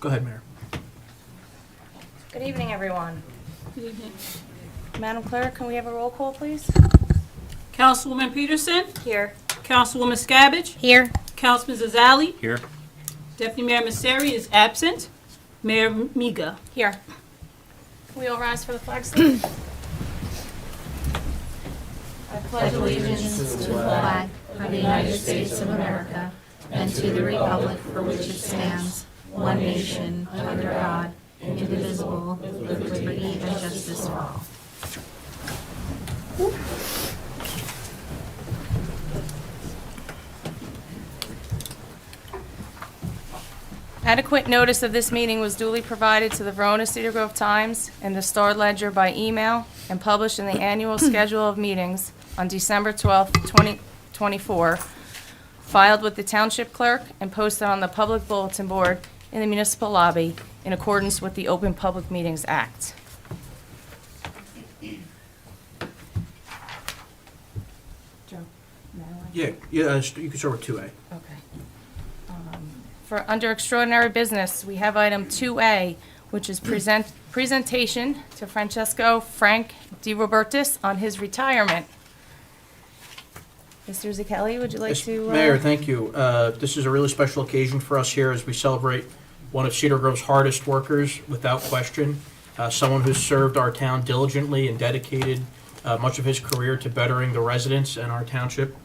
Go ahead, Mayor. Good evening, everyone. Good evening. Madam Clerk, can we have a roll call, please? Councilwoman Peterson, Here. Councilwoman Scabbage, Here. Councilman Zazali, Here. Deputy Mayor Misery is absent, Mayor Miga. Here. Can we all rise for the flag salute? I pledge allegiance To the flag of the United States of America and to the republic for which it stands, one nation, under God, indivisible, with liberty and justice for all. Adequate notice of this meeting was duly provided to the Verona Cedar Grove Times and the Star Ledger by email and published in the annual schedule of meetings on December 12th, 2024, filed with the Township Clerk and posted on the public bulletin board in the municipal lobby in accordance with the Open Public Meetings Act. Joe, may I? Yeah, you can start with 2A. Okay. For under extraordinary business, we have item 2A, which is presentation to Francesco Frank DiRobertis on his retirement. Mr. Zacchelli, would you like Yes, to? Mayor, thank you. This is a really special occasion for us here as we celebrate one of Cedar Grove's hardest workers, without question. Someone who's served our town diligently and dedicated much of his career to bettering the residents and our township.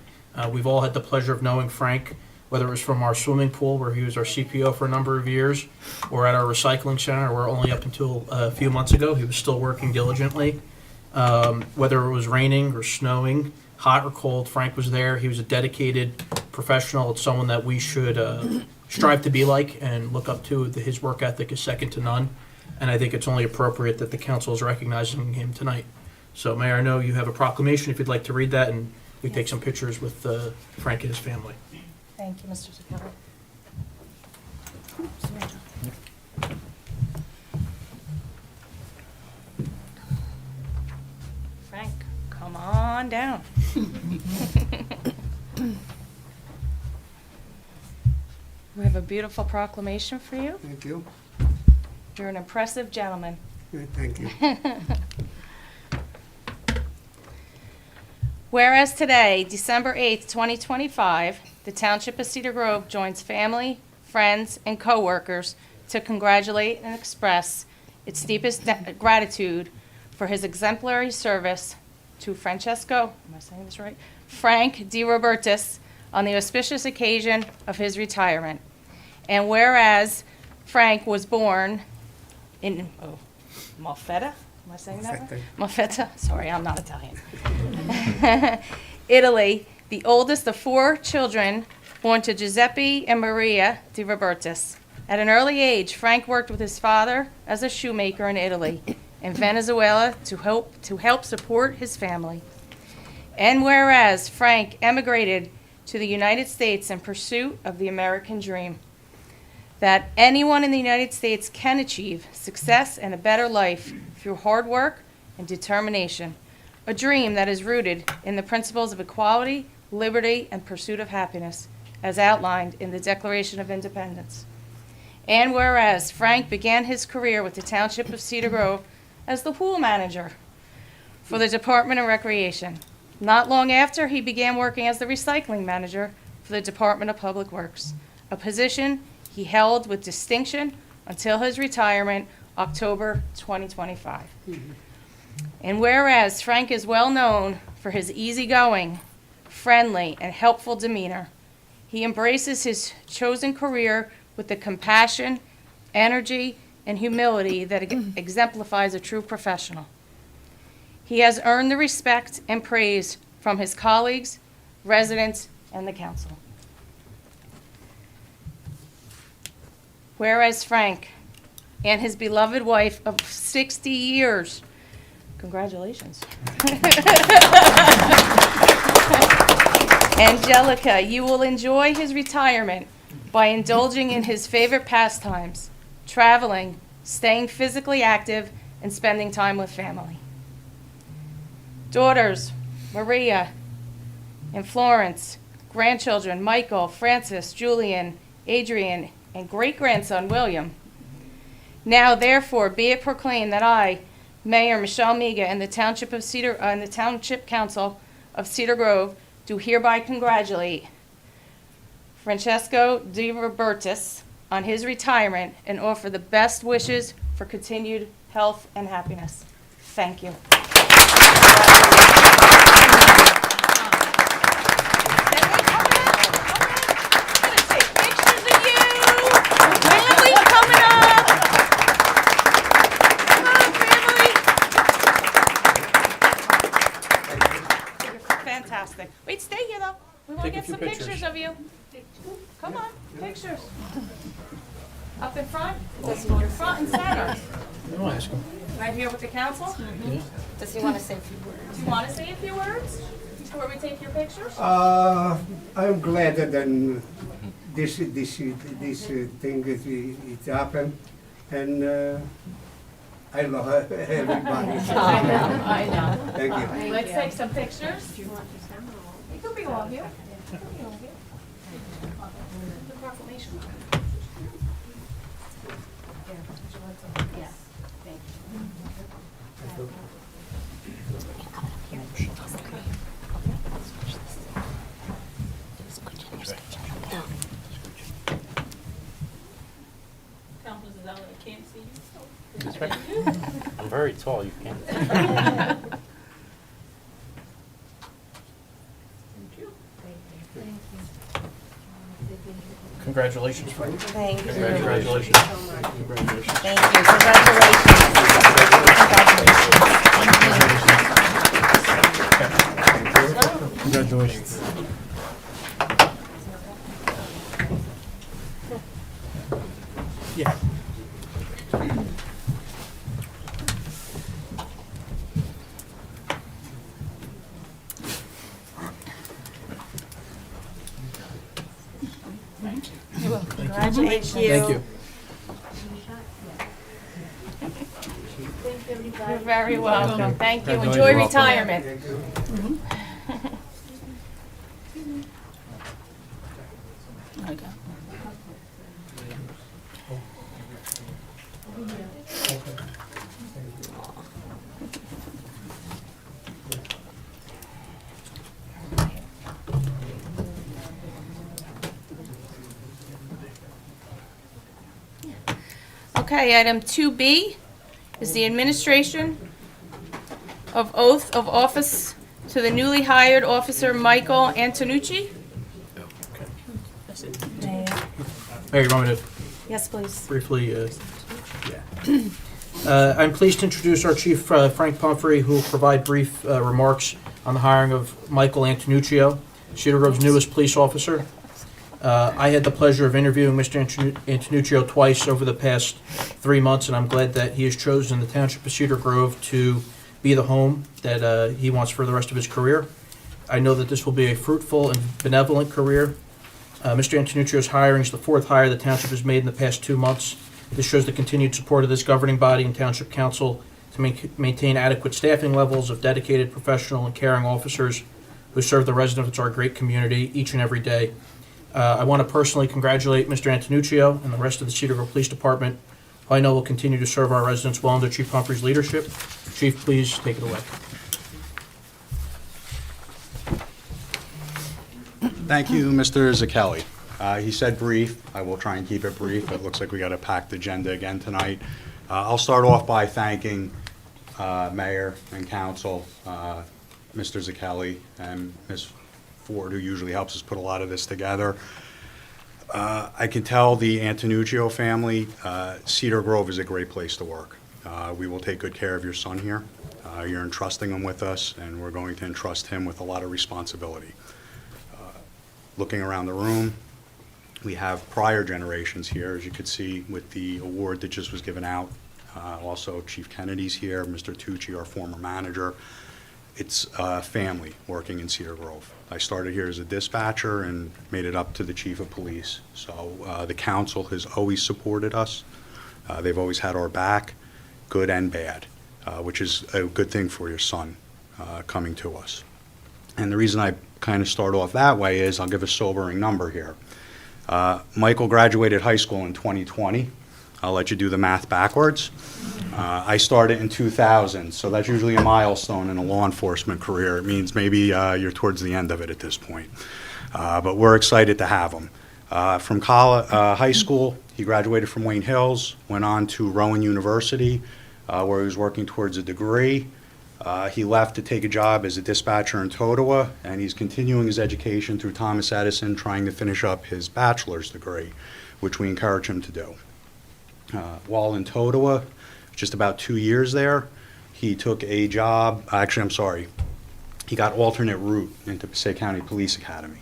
We've all had the pleasure of knowing Frank, whether it was from our swimming pool, where he was our CPO for a number of years, or at our recycling center, where only up until a few months ago, he was still working diligently. Whether it was raining or snowing, hot or cold, Frank was there. He was a dedicated professional. It's someone that we should strive to be like and look up to. His work ethic is second to none, and I think it's only appropriate that the council is recognizing him tonight. So, Mayor, I know you have a proclamation if you'd like to read that, and we take some pictures with Frank and his family. Thank you, Mr. Zacchelli. Frank, come on down. We have a beautiful proclamation for you. Thank you. You're an impressive gentleman. Thank you. Whereas today, December 8th, 2025, the Township of Cedar Grove joins family, friends, and coworkers to congratulate and express its deepest gratitude for his exemplary service to Francesco, am I saying this right? Frank DiRobertis on the auspicious occasion of his retirement. And whereas Frank was born in Malfetta, am I saying that right? Malfetta, sorry, I'm not Italian. Italy, the oldest of 4 children born to Giuseppe and Maria DiRobertis. At an early age, Frank worked with his father as a shoemaker in Italy and Venezuela to help support his family. And whereas Frank emigrated to the United States in pursuit of the American dream, that anyone in the United States can achieve success and a better life through hard work and determination, a dream that is rooted in the principles of equality, liberty, and pursuit of happiness, as outlined in the Declaration of Independence. And whereas Frank began his career with the Township of Cedar Grove as the pool manager for the Department of Recreation. Not long after, he began working as the recycling manager for the Department of Public Works, a position he held with distinction until his retirement, October 2025. And whereas Frank is well known for his easygoing, friendly, and helpful demeanor. He embraces his chosen career with the compassion, energy, and humility that exemplifies a true professional. He has earned the respect and praise from his colleagues, residents, and the council. Whereas Frank and his beloved wife of 60 years, congratulations. Angelica, you will enjoy his retirement by indulging in his favorite pastimes, traveling, staying physically active, and spending time with family. Daughters, Maria and Florence, grandchildren, Michael, Francis, Julian, Adrian, and great-grandson, William. Now, therefore, be it proclaimed that I, Mayor Michelle Miga, and the Township of Cedar, and the Township Council of Cedar Grove do hereby congratulate Francesco Di Robertis on his retirement and offer the best wishes for continued health and happiness. Thank you. Fantastic. Wait, stay here though. We want to Take a get few some pictures. pictures of you. Come on, pictures. Up in front? You're front and center. I'll ask him. Right here with the council? Yeah. Does he want to say a few words? Do you want to say a few words before we take your pictures? I'm glad that then this thing it happened, and I love everybody. I know. Thank you. Let's take some pictures. You could be all here. You could be all here. The proclamation. Yes. Thank you. Councilors, is that what I can't see you? That's right. I'm very tall, you can't. Congratulations, Frank. Thank you. Congratulations. Congratulations. Thank you. Congratulations. Congratulations. Yeah. Congratulations. Thank you. You're very welcome. Thank you. Congratulations. Enjoy You're welcome. retirement. Okay, item 2B is the administration of oath of office to the newly hired officer Michael Antonucci. Mayor, you want me to Yes, please. briefly? I'm pleased to introduce our Chief, Frank Pumphrey, who will provide brief remarks on the hiring of Michael Antonuccio, Cedar Grove's newest police officer. I had the pleasure of interviewing Mr. Antonuccio twice over the past 3 months, and I'm glad that he has chosen the Township of Cedar Grove to be the home that he wants for the rest of his career. I know that this will be a fruitful and benevolent career. Mr. Antonuccio's hiring is the fourth hire the township has made in the past 2 months. This shows the continued support of this governing body and Township Council to maintain adequate staffing levels of dedicated, professional, and caring officers who serve the residents of our great community each and every day. I want to personally congratulate Mr. Antonuccio and the rest of the Cedar Grove Police Department, who I know will continue to serve our residents well under Chief Pumphrey's leadership. Chief, please take it away. Thank you, Mr. Zakelli. He said brief. I will try and keep it brief. It looks like we got a packed agenda again tonight. I'll start off by thanking Mayor and Council, Mr. Zakelli and Ms. Ford, who usually helps us put a lot of this together. I can tell the Antonuccio family, Cedar Grove is a great place to work. We will take good care of your son here. You're entrusting him with us, and we're going to entrust him with a lot of responsibility. Looking around the room, we have prior generations here, as you could see with the award that just was given out. Also, Chief Kennedy's here, Mr. Tucci, our former manager. It's a family working in Cedar Grove. I started here as a dispatcher and made it up to the chief of police. So the council has always supported us. They've always had our back, good and bad, which is a good thing for your son coming to us. And the reason I kind of start off that way is I'll give a sobering number here. Michael graduated high school in 2020. I'll let you do the math backwards. I started in 2000, so that's usually a milestone in a law enforcement career. It means maybe you're towards the end of it at this point. But we're excited to have him. From high school, he graduated from Wayne Hills, went on to Rowan University, where he was working towards a degree. He left to take a job as a dispatcher in Totowa, and he's continuing his education through Thomas Edison, trying to finish up his bachelor's degree, which we encourage him to do. While in Totowa, just about 2 years there, he took a job, he got alternate route into Passaic County Police Academy.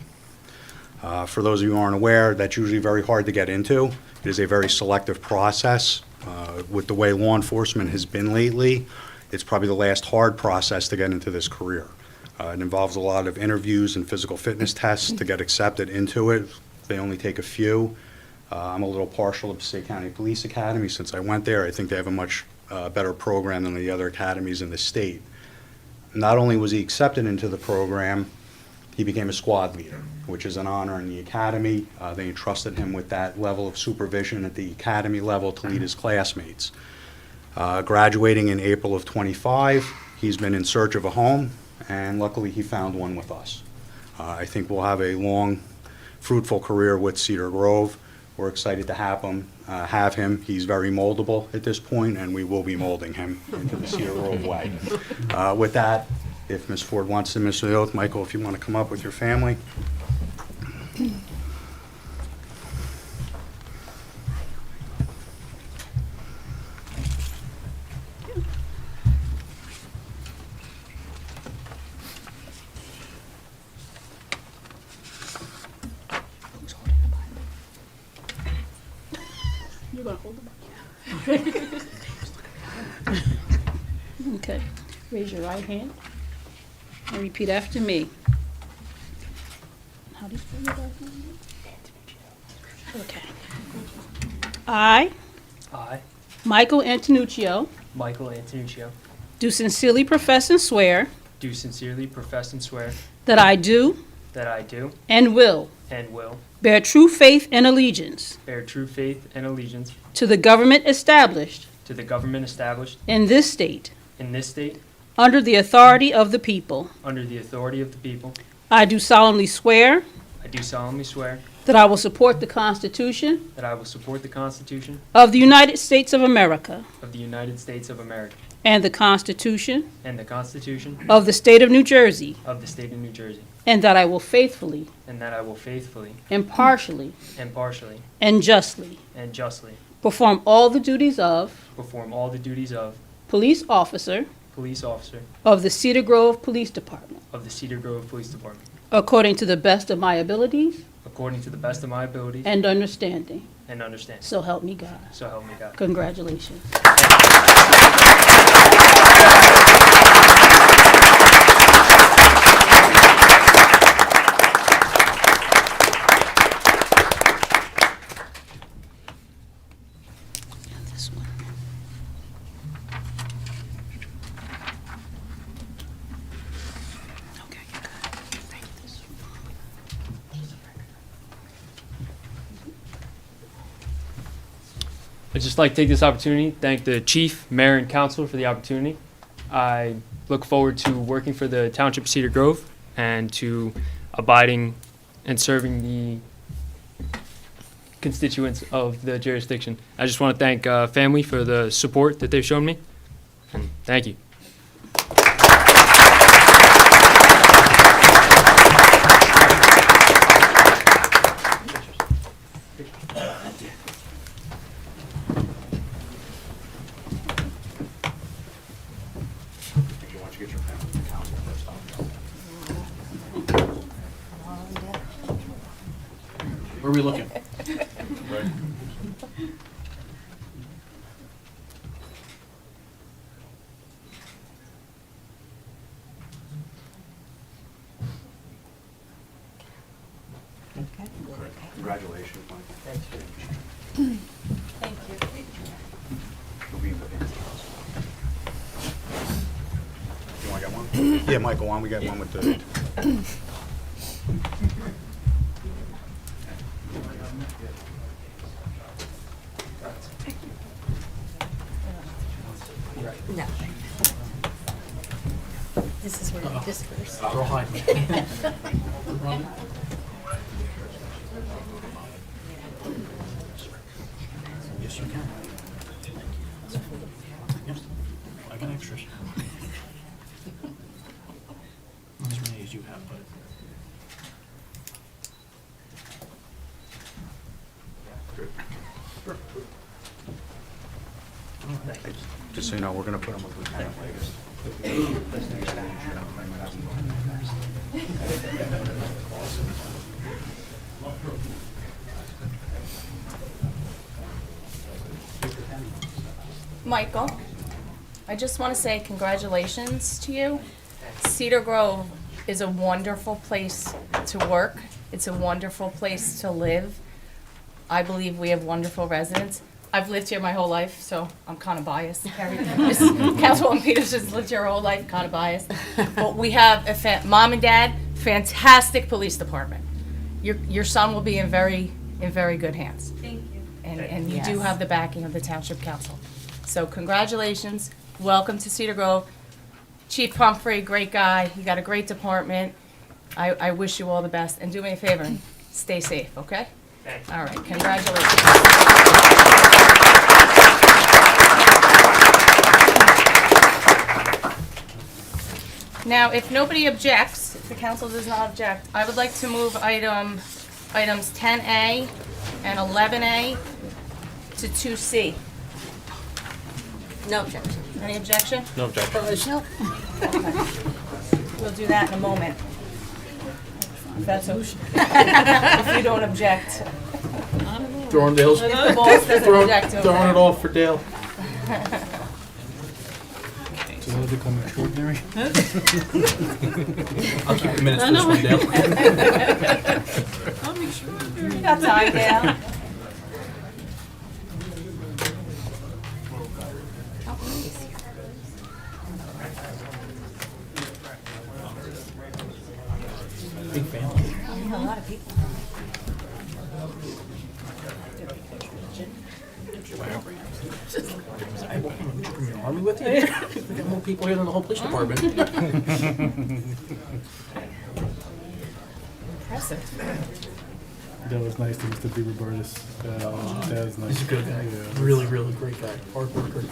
For those of you who aren't aware, that's usually very hard to get into. It is a very selective process. With the way law enforcement has been lately, it's probably the last hard process to get into this career. It involves a lot of interviews and physical fitness tests to get accepted into it. They only take a few. I'm a little partial to Passaic County Police Academy. Since I went there, I think they have a much better program than the other academies in the state. Not only was he accepted into the program, he became a squad leader, which is an honor in the academy. They entrusted him with that level of supervision at the academy level to lead his classmates. Graduating in April of '25, he's been in search of a home, and luckily he found one with us. I think we'll have a long, fruitful career with Cedar Grove. We're excited to have him. He's very moldable at this point, and we will be molding him into the Cedar Grove way. With that, if Ms. Ford wants to administer the oath, Michael, if you want to come up with your family. You're gonna hold them up. Okay. Raise your right hand and repeat after me. How do you spell your last name? Okay. I, I, Michael Antonuccio, Michael Antonuccio, do sincerely profess and swear do sincerely profess and swear that I do that I do and will and will bear true faith and allegiance bear true faith and allegiance to the government established to the government established in this state in this state under the authority of the people. under the authority of the people. I do solemnly swear I do solemnly swear that I will support the Constitution that I will support the Constitution of the United States of America of the United States of America and the Constitution and the Constitution of the State of New Jersey, of the State of New Jersey, and that I will faithfully, and that I will faithfully, impartially, impartially, and justly and justly perform all the duties of perform all the duties of police officer police officer of the Cedar Grove Police Department, of the Cedar Grove Police Department, according to the best of my abilities according to the best of my abilities and understanding. and understanding. So help me God. So help me God. Congratulations. This one. Okay, you're good. Thank you. I'd just like to take this opportunity to thank the chief, mayor, and council for the opportunity. I look forward to working for the Township of Cedar Grove and to abiding and serving the constituents of the jurisdiction. I just want to thank family for the support that they've shown me, and thank you. Where are we looking? Congratulations, Mike. Thank you. You'll be in the hands. You want to get one? Yeah, Michael, why don't we get one with the... No. This is where you disperse. They're all hiding. Yes, you can. Yep. I got extras. Not as many as you have, but. Just so you know, we're going to put them with Lieutenant Vegas. Michael, I just want to say congratulations to you. Cedar Grove is a wonderful place to work. It's a wonderful place to live. I believe we have wonderful residents. I've lived here my whole life, so I'm kind of biased. Councilwoman Peters has lived here her whole life, kind of biased. But we have mom and dad, fantastic police department. Your son will be in very good hands. Thank you. And you do have the backing of the Township Council. So congratulations, welcome to Cedar Grove. Chief Pumphrey, great guy, you got a great department. I wish you all the best, and do me a favor, stay safe, okay? Thanks. All right, congratulations. Now, if nobody objects, if the council does not object, I would like to move items 10A and 11A to 2C. No objection. Any objection? No objection. Nope. We'll do that in a moment. If that's if you don't object. Throwing Dale's, If the boss doesn't object to throwing it it. off for Dale. So will it become extraordinary? I'll keep the minutes for this one, Dale. You got time, Dale. Big family. A lot of people. I won't bring your army with you. We got more people here than the whole police department. Impressive. That was nice to Mr. DeRobertis. That was nice. He's a good guy. Yeah. Really, really great guy. Hard worker.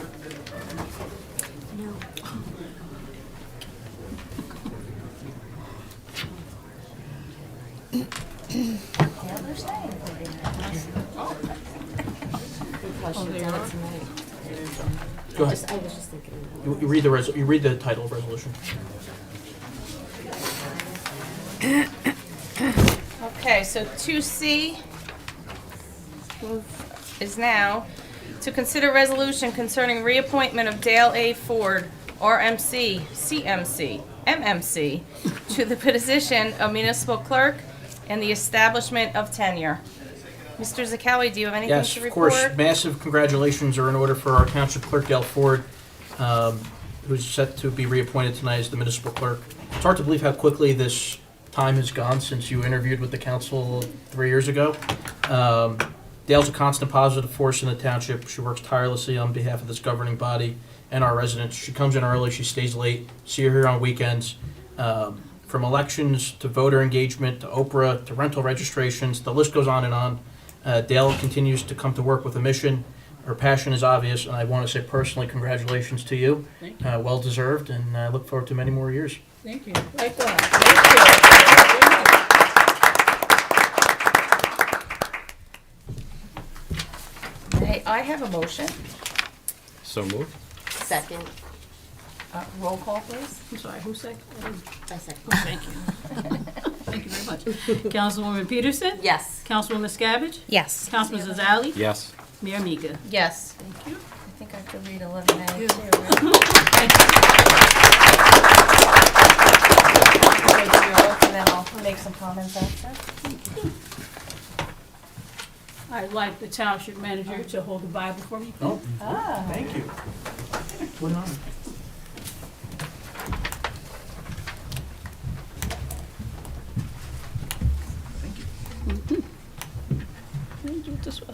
No. Go ahead. I was just thinking. You read the title of resolution. Okay, so 2C is now to consider resolution concerning reappointment of Dale A. Ford, RMC, CMC, MMC, to the position of municipal clerk and the establishment of tenure. Mr. Zakowski, do you have anything Yes, to of report? course. Massive congratulations are in order for our township clerk, Dale Ford, who's set to be reappointed tonight as the municipal clerk. It's hard to believe how quickly this time has gone since you interviewed with the council 3 years ago. Dale's a constant positive force in the township. She works tirelessly on behalf of this governing body and our residents. She comes in early, she stays late. See her here on weekends. From elections to voter engagement to Oprah to rental registrations, the list goes on and on. Dale continues to come to work with a mission. Her passion is obvious, and I want to say personally congratulations to you. Thank Well deserved, and I look forward to many more years. Thank you. Like that. May I have a motion? So moved. Second. Roll call, please. I'm sorry, who's second? I second. Thank you. Thank you very much. Councilwoman Peterson? Yes. Councilwoman Scabbage? Yes. Councilman Zazali? Yes. Mayor Mika? Yes. Thank you. I think I have to read 11A too, right? Okay, so you're off, and then I'll make some comments after. I'd like the township manager to hold the Bible for me, please. Oh, Ah. thank you. What an honor. Let me do it this way.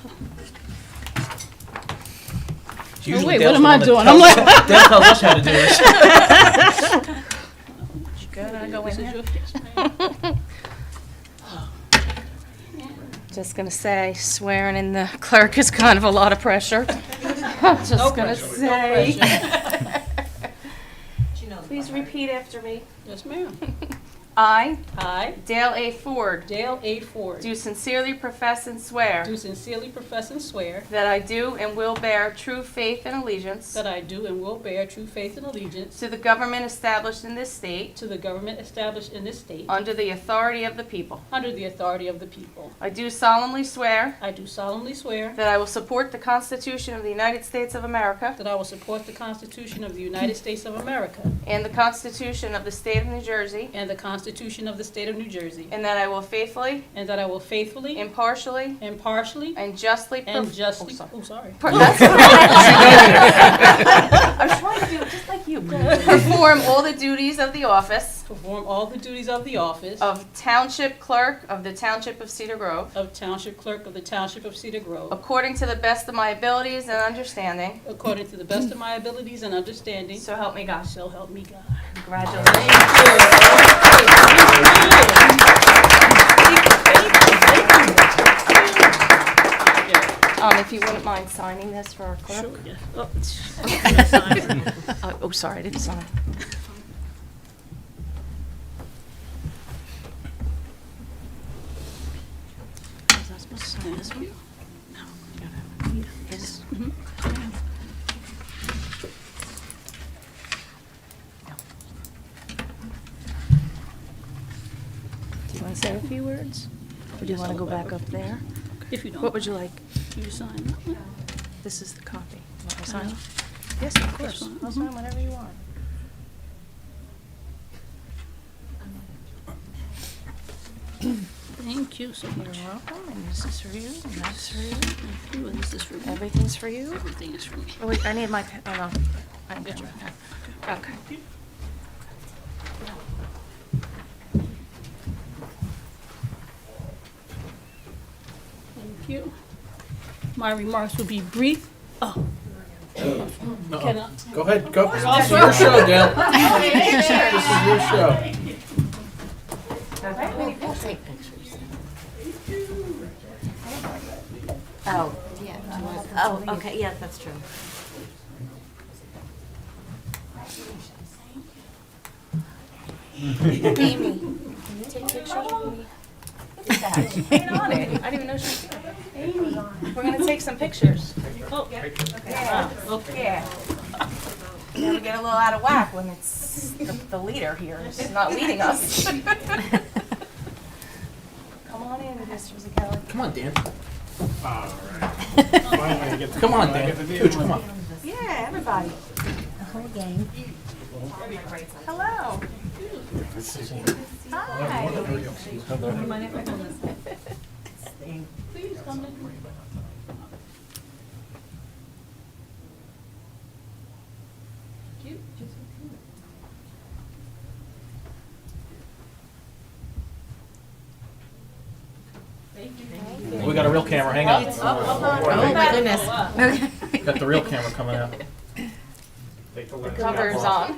Usually wait, Dale's what am the I one that doing? tells I'm like- us- Dale tells us how to do this. Good, I go in This is there. yours. Yes, ma'am. Just gonna say, swearing in the clerk is kind of a lot of pressure. Just gonna say. Please repeat after me. Yes, ma'am. I, I, Dale A. Ford, Dale A. Ford, do sincerely profess and swear do sincerely profess and swear that I do and will bear true faith and allegiance that I do and will bear true faith and allegiance to the government established in this state to the government established in this state under the authority of the people. under the authority of the people. I do solemnly swear I do solemnly swear that I will support the Constitution of the United States of America that I will support the Constitution of the United States of America and the Constitution of the State of New Jersey, and the Constitution of the State of New Jersey, and that I will faithfully, and that I will faithfully, impartially, impartially, and justly and justly, Oh, sorry. oh, sorry, That's all right. I was trying to do it just like you. Perform all the duties of the office perform all the duties of the office of Township Clerk of the Township of Cedar Grove of Township Clerk of the Township of Cedar Grove, according to the best of my abilities and understanding. according to the best of my abilities and understanding. So help me God. So help me God. Congratulations. If you wouldn't mind signing this for our clerk. Sure, yeah. Oh, it's- Oh, sorry, I didn't sign. Was I supposed to sign this one? No. Yes. Mhm. Do you want to say a few words? Or do you want to go back up there? If you don't. What would you like? You sign that one? This is the copy. Want me to sign? Yes, of course. fine. I'll sign whatever you want. Thank you so much. You're welcome, and this is for you, and that's for you. Thank you, and this is for me. Everything's for you. Everything is for me. Oh, wait, I need my pen, oh, no. I didn't get my pen. Okay. Thank you. My remarks will be brief. Oh. Can I? Go ahead, go. This is your show, Dale. This is your show. Oh, yeah. Oh, okay, yeah, that's true. Amy, can you take pictures of me? Look at that, she's right on it. I didn't even know she was here. Amy, we're gonna take some pictures. Oh, Yeah. okay. Yeah. Yeah, we get a little out of whack when it's the leader here is not leading us. Come on in, Mr. Zakelli. Come on, Dan. Come on, Dan. Dude, come on. Yeah, everybody. The whole gang. Hello. Hi. Please come in. We got a real camera, hang on. Oh, my goodness. Got the real camera coming out. Cover's on.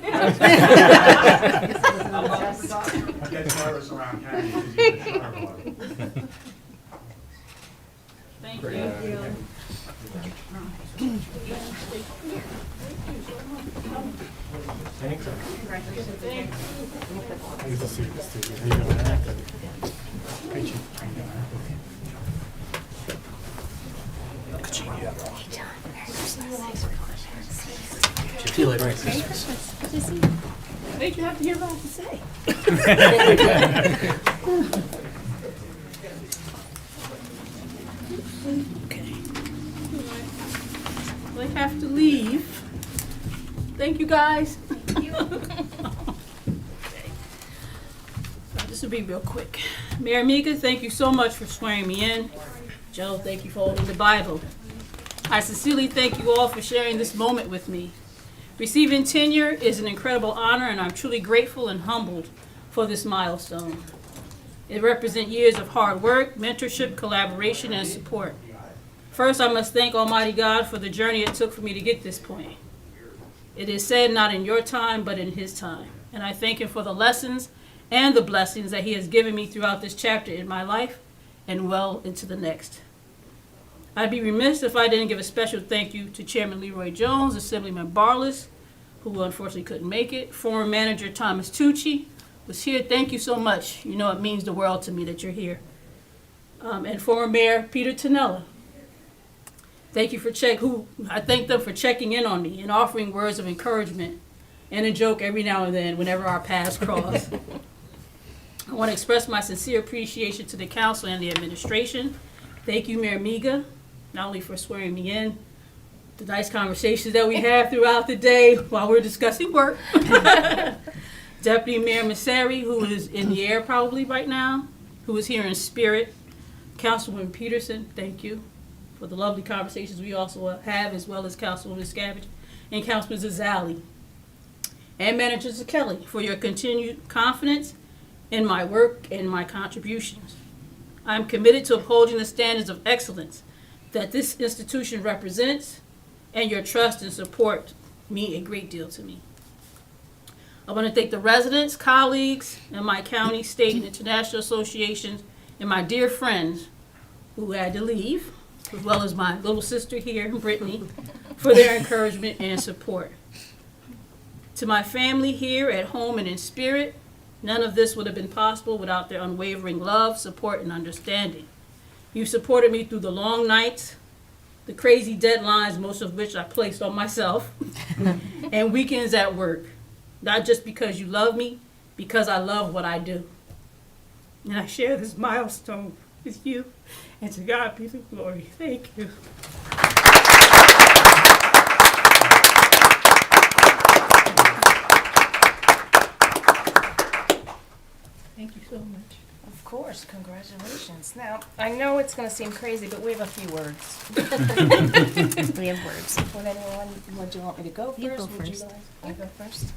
Thank you. Nice to see you, Stevie. How you doing? Hey, Chief. See you later. Wait, you have to hear what I have to say. Okay. Well, I have to leave. Thank you, guys. This will be real quick. Mayor Mika, thank you so much for swearing me in. Joe, thank you for holding the Bible. I sincerely thank you all for sharing this moment with me. Receiving tenure is an incredible honor, and I'm truly grateful and humbled for this milestone. It represents years of hard work, mentorship, collaboration, and support. First, I must thank Almighty God for the journey it took for me to get this point. It is said not in your time, but in His time. And I thank Him for the lessons and the blessings that He has given me throughout this chapter in my life and well into the next. I'd be remiss if I didn't give a special thank you to Chairman Leroy Jones, Assemblyman Barless, who unfortunately couldn't make it, former manager Thomas Tucci was here. Thank you so much. You know it means the world to me that you're here. And former Mayor Peter Tonella. Thank you for I thank them for checking in on me and offering words of encouragement and a joke every now and then whenever our paths cross. I want to express my sincere appreciation to the council and the administration. Thank you, Mayor Miga, not only for swearing me in, the nice conversations that we have throughout the day while we're discussing work. Deputy Mayor Masseri, who is in the air probably right now, who is here in spirit. Councilwoman Peterson, thank you for the lovely conversations we also have, as well as Councilwoman Scavenge and Councilman Zazali. And Manager Kelly, for your continued confidence in my work and my contributions. I'm committed to upholding the standards of excellence that this institution represents, and your trust and support mean a great deal to me. I want to thank the residents, colleagues, and my county, state, and international associations, and my dear friends who had to leave, as well as my little sister here, Brittany, for their encouragement and support. To my family here at home and in spirit, none of this would have been possible without their unwavering love, support, and understanding. You supported me through the long nights, the crazy deadlines, most of which I placed on myself, and weekends at work. Not just because you love me, because I love what I do. And I share this milestone with you, and to God be the glory. Thank you. Thank you so much. Of course, congratulations. Now, I know it's going to seem crazy, but we have a few words. We have words. Would you want me to go first? You go Would first. I go first?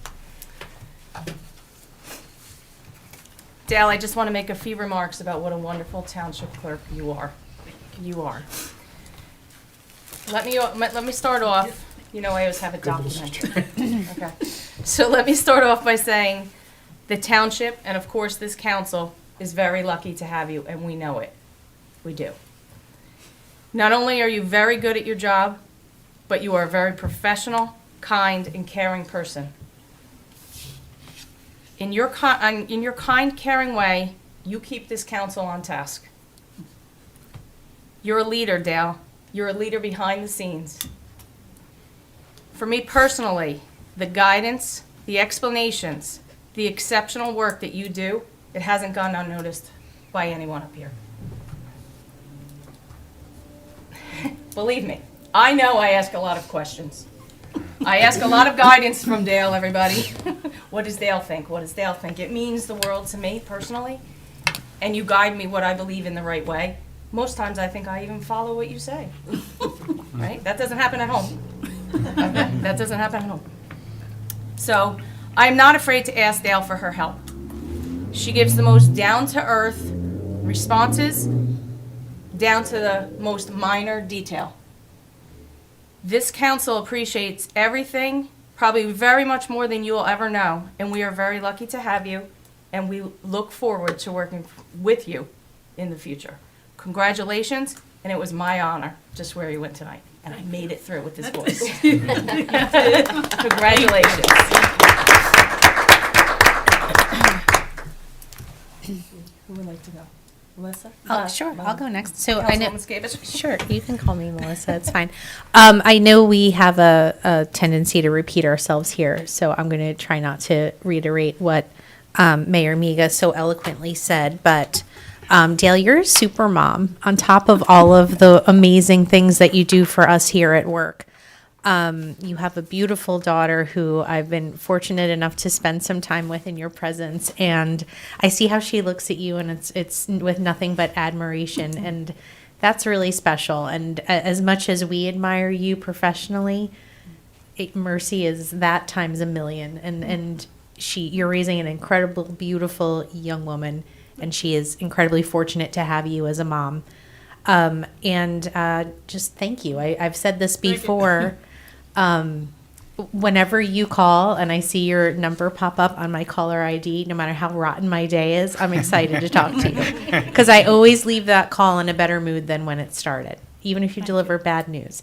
Dale, I just want to make a few remarks about what a wonderful township clerk you are. You are. Let me start off. You know, I always have it documented. Okay. So let me start off by saying the township, and of course this council, is very lucky to have you, and we know it. We do. Not only are you very good at your job, but you are a very professional, kind, and caring person. In your kind, caring way, you keep this council on task. You're a leader, Dale. You're a leader behind the scenes. For me personally, the guidance, the explanations, the exceptional work that you do, it hasn't gone unnoticed by anyone up here. Believe me, I know I ask a lot of questions. I ask a lot of guidance from Dale, everybody. What does Dale think? What does Dale think? It means the world to me personally, and you guide me what I believe in the right way. Most times I think I even follow what you say. Right? That doesn't happen at home. Okay? That doesn't happen at home. So I'm not afraid to ask Dale for her help. She gives the most down-to-earth responses, down to the most minor detail. This council appreciates everything, probably very much more than you will ever know, and we are very lucky to have you, and we look forward to working with you in the future. Congratulations, and it was my honor to swear you in tonight, and I made it through with this voice. Congratulations. Who would like to go? Melissa? Oh, sure, I'll go next. So I know. Councilwoman Scabish? Sure, you can call me Melissa, it's fine. I know we have a tendency to repeat ourselves here, so I'm going to try not to reiterate what Mayor Miga so eloquently said, but Dale, you're a super mom on top of all of the amazing things that you do for us here at work. You have a beautiful daughter who I've been fortunate enough to spend some time with in your presence, and I see how she looks at you, and it's with nothing but admiration, and that's really special. And as much as we admire you professionally, Mercy is that times a million, and you're raising an incredible, beautiful young woman, and she is incredibly fortunate to have you as a mom. Just thank you. I've said this before. Whenever you call and I see your number pop up on my caller ID, no matter how rotten my day is, I'm excited to talk to you. Because I always leave that call in a better mood than when it started, even if you deliver bad news.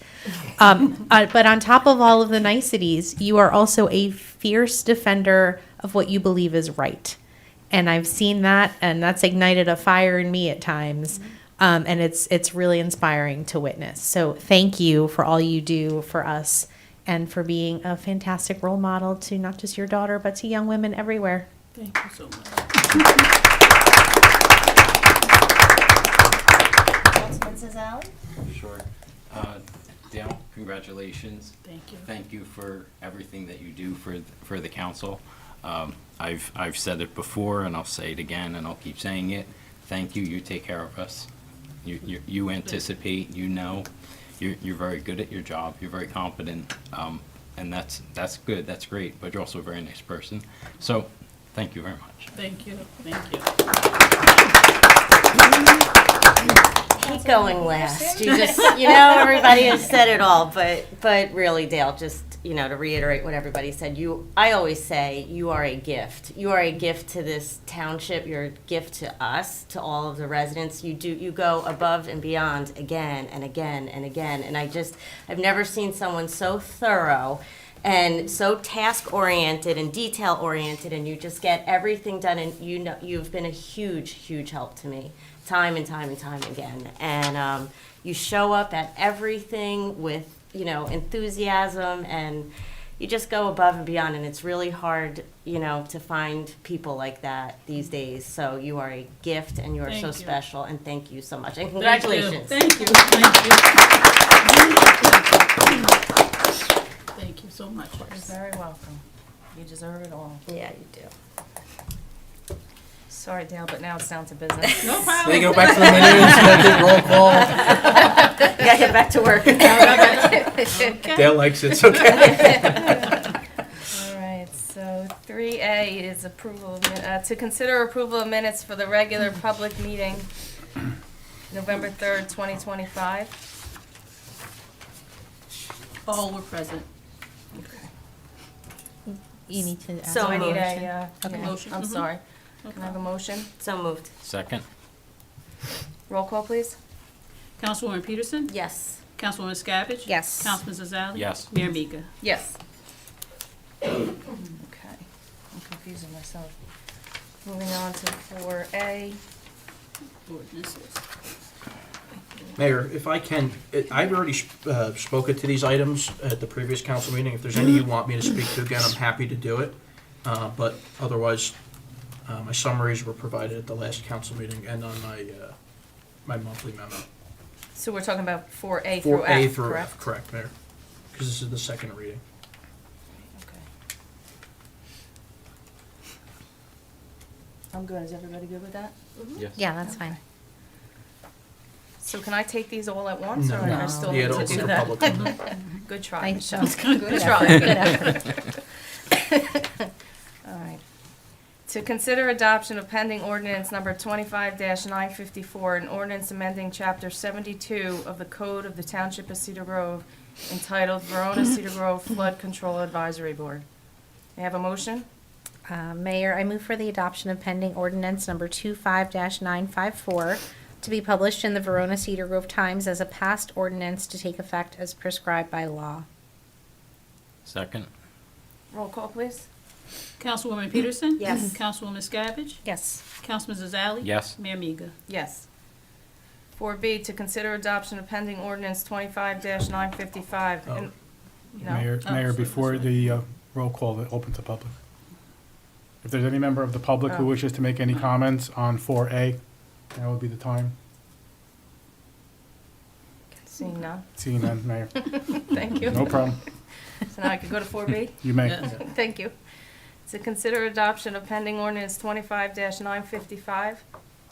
But on top of all of the niceties, you are also a fierce defender of what you believe is right. And I've seen that, and that's ignited a fire in me at times. And it's really inspiring to witness. So thank you for all you do for us and for being a fantastic role model to not just your daughter, but to young women everywhere. Thank you so much. Councilman Cesar? Sure. Dale, congratulations. Thank you. Thank you for everything that you do for the council. I've said it before, and I'll say it again, and I'll keep saying it. Thank you. You take care of us. You anticipate. You know. You're very good at your job. You're very competent, and that's good. That's great. But you're also a very nice person. So, thank you very much. Thank you. Thank you. Keep going last. You just, everybody has said it all, but really, Dale, just, to reiterate what everybody said, I always say you are a gift. You are a gift to this township. You're a gift to us, to all of the residents. You go above and beyond again and again and again. And I've never seen someone so thorough and so task-oriented and detail-oriented, and you just get everything done, and you've been a huge, huge help to me, time and time and time again. And you show up at everything with, enthusiasm, and you just go above and beyond, and it's really hard, to find people like that these days. So you are a gift, and you are Thank so you. special, and thank you so much, and Thank you. congratulations. Thank you. Thank you. Thank you so much. You're very welcome. You deserve it all. Yeah, you do. Sorry, Dale, but now it's down to business. No They problem. go back to the minutes, second roll call. You gotta get back to work. Okay. Dale likes it, it's okay. All right, so 3A is approval of, to consider approval of minutes for the regular public meeting, November 3rd, 2025. All were present. You need to. So I need moved. a, Motion. I'm Mhm. sorry. Can I have a motion? So moved. Second. Roll call, please. Councilwoman Peterson? Yes. Councilwoman Scabbage? Yes. Councilman Zazali? Yes. Mayor Mika? Yes. Okay, I'm confusing myself. Moving on to 4A. Ordinances. Mayor, if I can, I've already spoken to these items at the previous council meeting. If there's any you want me to speak to again, I'm happy to do it. But otherwise, my summaries were provided at the last council meeting and on my monthly memo. So we're talking about 4A through 4A F, through correct? F, correct, Mayor? Because this is the second reading. Okay. I'm good. Is everybody good with that? Yes. Yeah, that's fine. So can I take these all at once, or No. I still Yeah, need to to open do for that? public comment. Good try, I- Michelle. Good Good effort. try. All right. To consider adoption of pending ordinance number 25-954, an ordinance amending chapter 72 of the Code of the Township of Cedar Grove entitled Verona Cedar Grove Flood Control Advisory Board. May I have a motion? Mayor, I move for the adoption of pending ordinance number 25-954 to be published in the Verona Cedar Grove Times as a passed ordinance to take effect as prescribed by law. Second. Roll call, please. Councilwoman Peterson? Yes. Councilwoman Scabbage? Yes. Councilman Zazali? Yes. Mayor Mika? Yes. 4B, to consider adoption of pending ordinance 25-955. Oh. and- No? Mayor, Oh, Mayor, so before this the roll call, open to public. If there's any member of the public who Oh. wishes to make any comments on 4A, Now would be the time. Seeing none. Seeing none, Mayor. Thank you. No problem. So now I could go to 4B? You may. Yes. Thank you. To consider adoption of pending ordinance 25-955,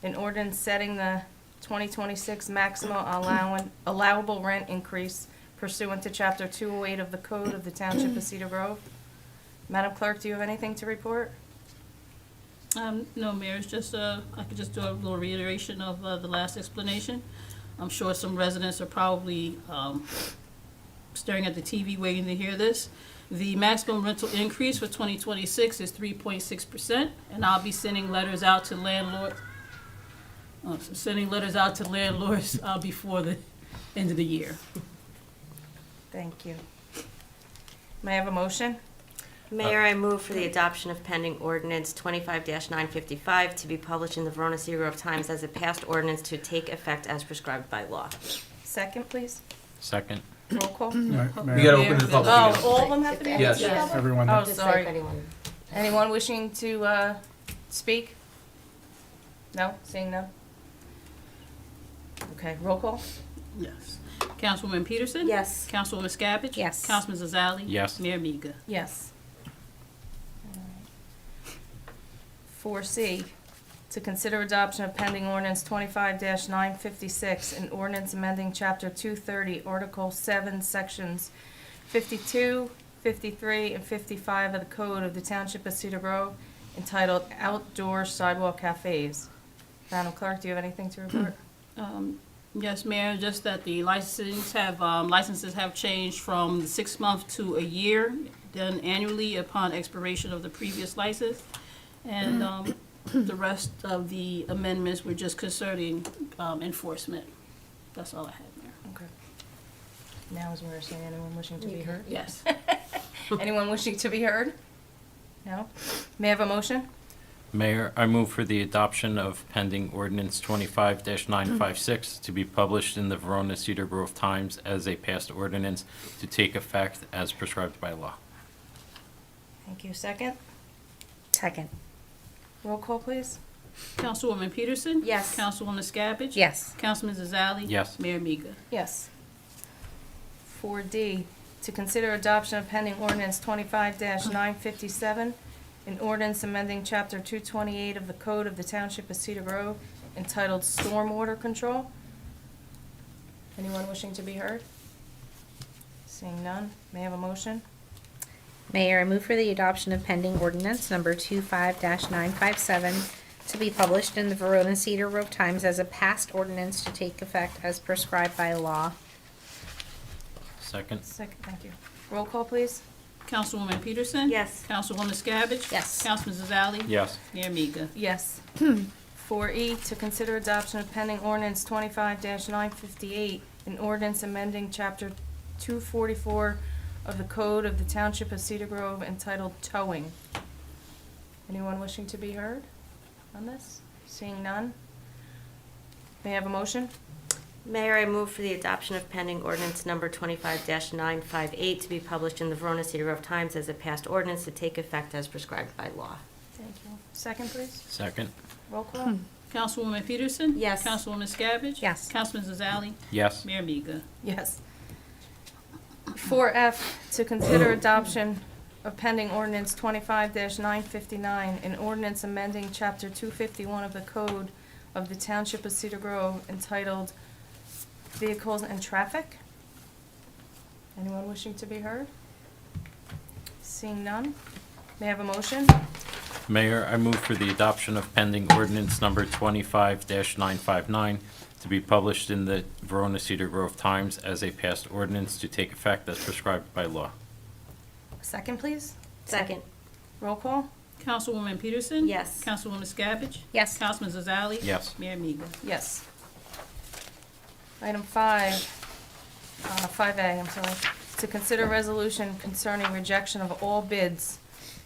an ordinance setting the 2026 maximum allowable rent increase pursuant to Chapter 208 of the Code of the Township of Cedar Grove. Madam Clerk, do you have anything to report? No, Mayor, it's just, I could just do a little reiteration of the last explanation. I'm sure some residents are probably staring at the TV waiting to hear this. The maximum rental increase for 2026 is 3.6%, and I'll be sending letters out to landlords before the end of the year. Thank you. May I have a motion? Mayor, I move for the adoption of pending ordinance 25-955 to be published in the Verona Cedar Grove Times as a passed ordinance to take effect as prescribed by law. Second, please. Second. Roll call. All right, You Mayor, gotta open the public Oh, again. all of them have to be? Yes. Yeah. everyone. Oh, Just sorry. like anyone. Anyone wishing to speak? No? Seeing none? Okay, roll call? Yes. Councilwoman Peterson? Yes. Councilwoman Scabbage? Yes. Councilman Zazali? Yes. Mayor Miga? Yes. 4C, to consider adoption of pending ordinance 25-956, an ordinance amending Chapter 230, Article 7, Sections 52, 53, and 55 of the Code of the Township of Cedar Grove, entitled Outdoor Sidewalk Cafes. Madam Clerk, do you have anything to report? Yes, Mayor, just that the licenses have changed from 6 months to a year, done annually upon expiration of the previous license. And the rest of the amendments were just concerning enforcement. That's all I had, Mayor. Okay. Now is where we're saying anyone wishing to be heard? Yes. Anyone wishing to be heard? No? May I have a motion? Mayor, I move for the adoption of pending ordinance 25-956 to be published in the Verona Cedar Grove Times as a passed ordinance to take effect as prescribed by law. Thank you. Second? Second. Roll call, please. Councilwoman Peterson? Yes. Councilwoman Scabbage? Yes. Councilman Zazali? Yes. Mayor Miga? Yes. 4D, to consider adoption of pending ordinance 25-957, an ordinance amending Chapter 228 of the Code of the Township of Cedar Grove entitled Stormwater Control. Anyone wishing to be heard? Seeing none, may I have a motion? Mayor, I move for the adoption of pending ordinance number 25-957 to be published in the Verona Cedar Grove Times as a passed ordinance to take effect as prescribed by law. Second. Second, thank you. Roll call, please. Councilwoman Peterson? Yes. Councilwoman Scabbage? Yes. Councilman Zazali? Yes. Mayor Miga? Yes. 4E, to consider adoption of pending ordinance 25-958, an ordinance amending Chapter 244 of the Code of the Township of Cedar Grove entitled Towing. Anyone wishing to be heard on this? Seeing none? May I have a motion? Mayor, I move for the adoption of pending ordinance number 25-958 to be published in the Verona Cedar Grove Times as a passed ordinance to take effect as prescribed by law. Thank you. Second, please. Second. Roll call. Councilwoman Peterson? Yes. Councilwoman Scabbage? Yes. Councilman Zazali? Yes. Mayor Miga? Yes. 4F, to consider adoption of pending ordinance 25-959, an ordinance amending Chapter 251 of the Code of the Township of Cedar Grove entitled Vehicles and Traffic. Anyone wishing to be heard? Seeing none, may I have a motion? Mayor, I move for the adoption of pending ordinance number 25-959 to be published in the Verona Cedar Grove Times as a passed ordinance to take effect as prescribed by law. Second, please. Second. Roll call. Councilwoman Peterson? Yes. Councilwoman Scabbage? Yes. Councilman Zazali? Yes. Mayor Miga? Yes. Item 5A, I'm sorry, to consider resolution concerning rejection of all bids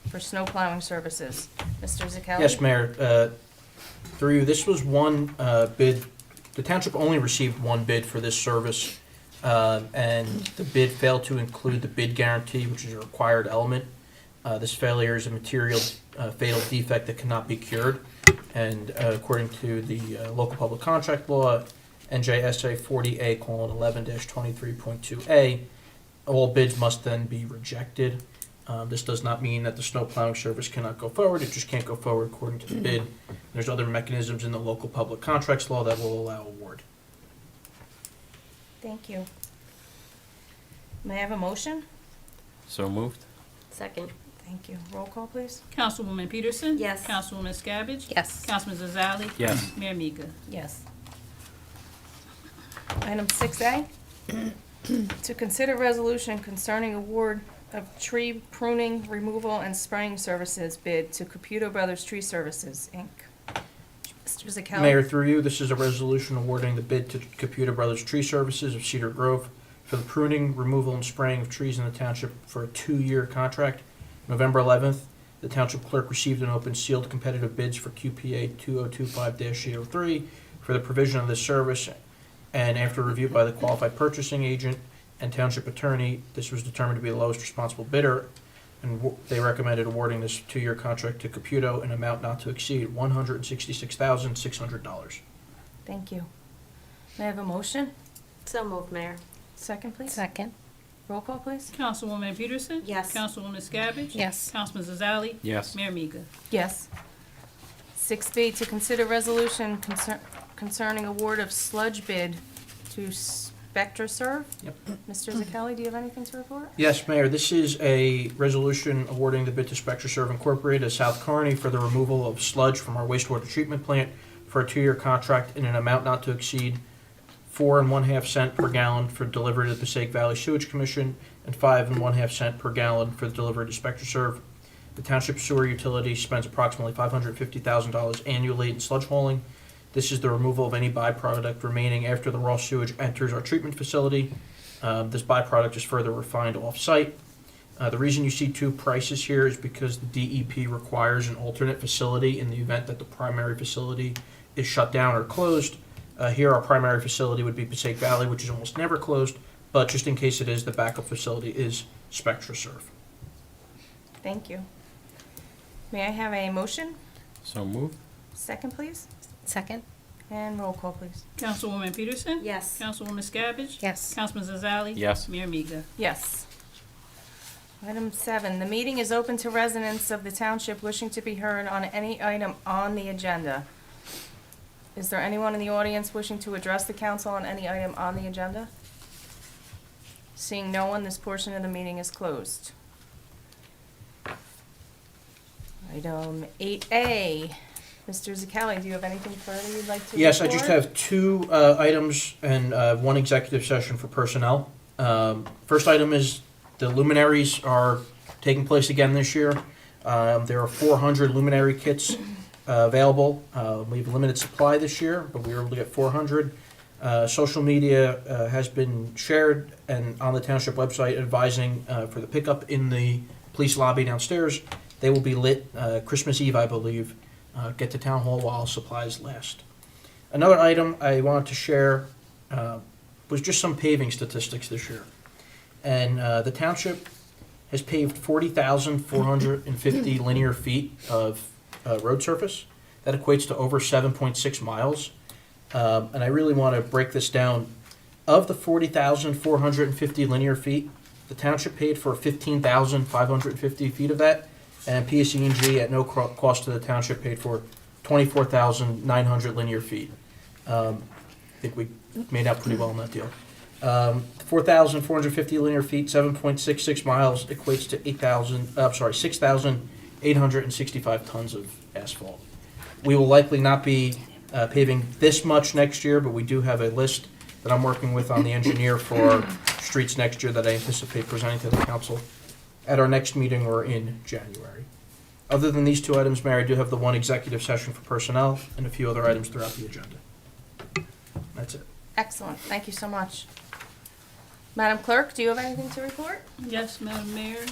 for snow plowing services. Mr. Zakeli? Yes, Mayor, through you, this was one bid, the township only received one bid for this service, and the bid failed to include the bid guarantee, which is a required element. This failure is a material fatal defect that cannot be cured. And according to the local public contract law, NJSA 40A:11-23.2A, all bids must then be rejected. This does not mean that the snow plowing service cannot go forward, it just can't go forward according to the bid. There's other mechanisms in the local public contracts law that will allow award. Thank you. May I have a motion? So moved? Second. Thank you. Roll call, please. Councilwoman Peterson? Yes. Councilwoman Scabbage? Yes. Councilman Zazali? Yes. Mayor Mika? Yes. Item 6A, to consider resolution concerning award of tree pruning, removal, and spraying services bid to Caputo Brothers Tree Services, Inc. Mr. Zakeli? Mayor, through you, this is a resolution awarding the bid to Caputo Brothers Tree Services of Cedar Grove for the pruning, removal, and spraying of trees in the township for a 2-year contract. November 11th, the township clerk received and opened sealed competitive bids for QPA 2025-03 for the provision of this service, and after review by the qualified purchasing agent and township attorney, this was determined to be the lowest responsible bidder, and they recommended awarding this 2-year contract to Caputo in an amount not to exceed $166,600. Thank you. May I have a motion? So moved, Mayor. Second, please. Second. Roll call, please. Councilwoman Peterson? Yes. Councilwoman Scabbage? Yes. Councilman Zazali? Yes. Mayor Mika? Yes. 6B, to consider resolution concerning award of sludge bid to SpectraServe. Yep. Mr. Zakeli, do you have anything to report? Yes, Mayor, this is a resolution awarding the bid to SpectraServe Incorporated of South Kearney for the removal of sludge from our wastewater treatment plant for a 2-year contract in an amount not to exceed 4 1/2 cents per gallon for delivery to the Passaic Valley Sewage Commission and 5 1/2 cents per gallon for the delivery to SpectraServe. The township sewer utility spends approximately $550,000 annually in sludge hauling. This is the removal of any byproduct remaining after the raw sewage enters our treatment facility. This byproduct is further refined off-site. The reason you see 2 prices here is because the DEP requires an alternate facility in the event that the primary facility is shut down or closed. Here, our primary facility would be Passaic Valley, which is almost never closed, but just in case it is, the backup facility is SpectraServe. Thank you. May I have a motion? So moved? Second, please. Second. And roll call, please. Councilwoman Peterson? Yes. Councilwoman Scabbage? Yes. Councilman Zazali? Yes. Mayor Mika? Yes. Item 7, the meeting is open to residents of the township wishing to be heard on any item on the agenda. Is there anyone in the audience wishing to address the council on any item on the agenda? Seeing no one, this portion of the meeting is closed. Item 8A, Mr. Zakeli, do you have anything further you'd like to report? Yes, I just have 2 items and 1 executive session for personnel. First item is the luminaries are taking place again this year. There are 400 luminary kits available. We have a limited supply this year, but we were able to get 400. Social media has been shared and on the township website advising for the pickup in the police lobby downstairs. They will be lit Christmas Eve, I believe. Get to town hall while supplies last. Another item I wanted to share was just some paving statistics this year. And the township has paved 40,450 linear feet of road surface. That equates to over 7.6 miles. And I really want to break this down. Of the 40,450 linear feet, the township paid for 15,550 feet of that, and PSE&G at no cost to the township paid for 24,900 linear feet. I think we made out pretty well on that deal. 4,450 linear feet, 7.66 miles equates to 6,865 tons of asphalt. We will likely not be paving this much next year, but we do have a list that I'm working with on the engineer for streets next year that I anticipate presenting to the council at our next meeting or in January. Other than these 2 items, Mayor, I do have the 1 executive session for personnel and a few other items throughout the agenda. That's it. Excellent, thank you so much. Madam Clerk, do you have anything to report? Yes, Madam Mayor.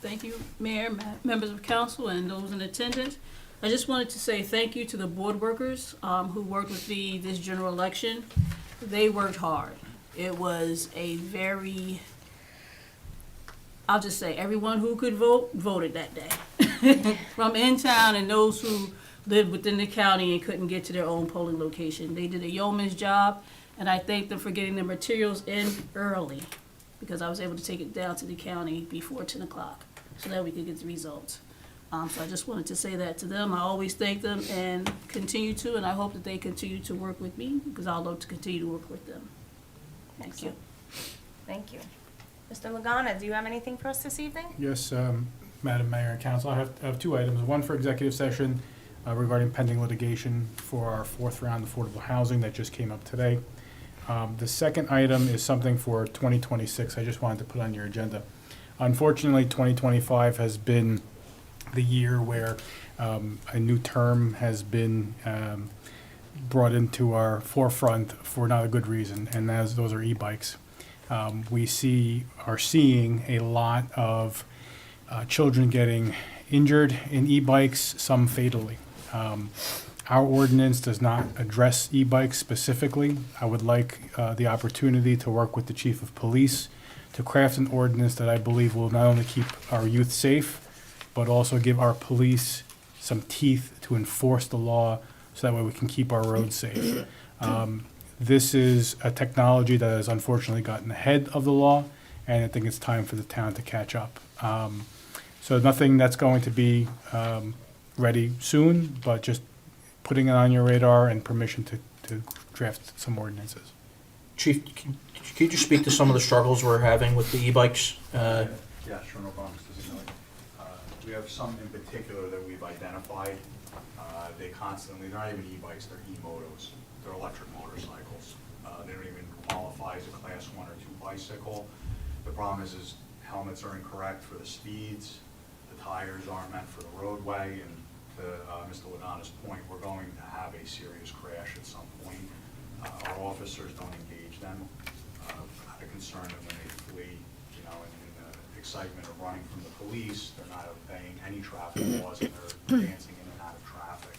Thank you, Mayor, members of council, and those in attendance. I just wanted to say thank you to the board workers who worked with me this general election. They worked hard. It was a very, I'll just say, everyone who could vote, voted that day. From in town and those who lived within the county and couldn't get to their own polling location. They did a yeoman's job, and I thank them for getting the materials in early, because I was able to take it down to the county before 10 o'clock so that we could get the results. So I just wanted to say that to them. I always thank them and continue to, and I hope that they continue to work with me, because I'd love to continue to work with them. Thank you. Thank you. Mr. Lagana, do you have anything for us this evening? Yes, Madam Mayor and Council, I have two items. One for executive session regarding pending litigation for our fourth round affordable housing that just came up today. The second item is something for 2026. I just wanted to put on your agenda. Unfortunately, 2025 has been the year where a new term has been brought into our forefront for not a good reason, and those are e-bikes. We are seeing a lot of children getting injured in e-bikes, some fatally. Our ordinance does not address e-bikes specifically. I would like the opportunity to work with the chief of police to craft an ordinance that I believe will not only keep our youth safe, but also give our police some teeth to enforce the law so that way we can keep our roads safe. This is a technology that has unfortunately gotten ahead of the law, and I think it's time for the town to catch up. So nothing that's going to be ready soon, but just putting it on your radar and permission to draft some ordinances. Chief, can you just speak to some of the struggles we're having with the e-bikes? Yeah, sure, no problem, Mr. Zinelli. We have some in particular that we've identified. They're not even e-bikes, they're e-motos. They're electric motorcycles. They don't even qualify as a class 1 or 2 bicycle. The problem is helmets are incorrect for the speeds, the tires aren't meant for the roadway, and to Mr. Lagana's point, we're going to have a serious crash at some point. Our officers don't engage them out of concern that when they flee, in the excitement of running from the police, they're not obeying any traffic laws and they're dancing in and out of traffic.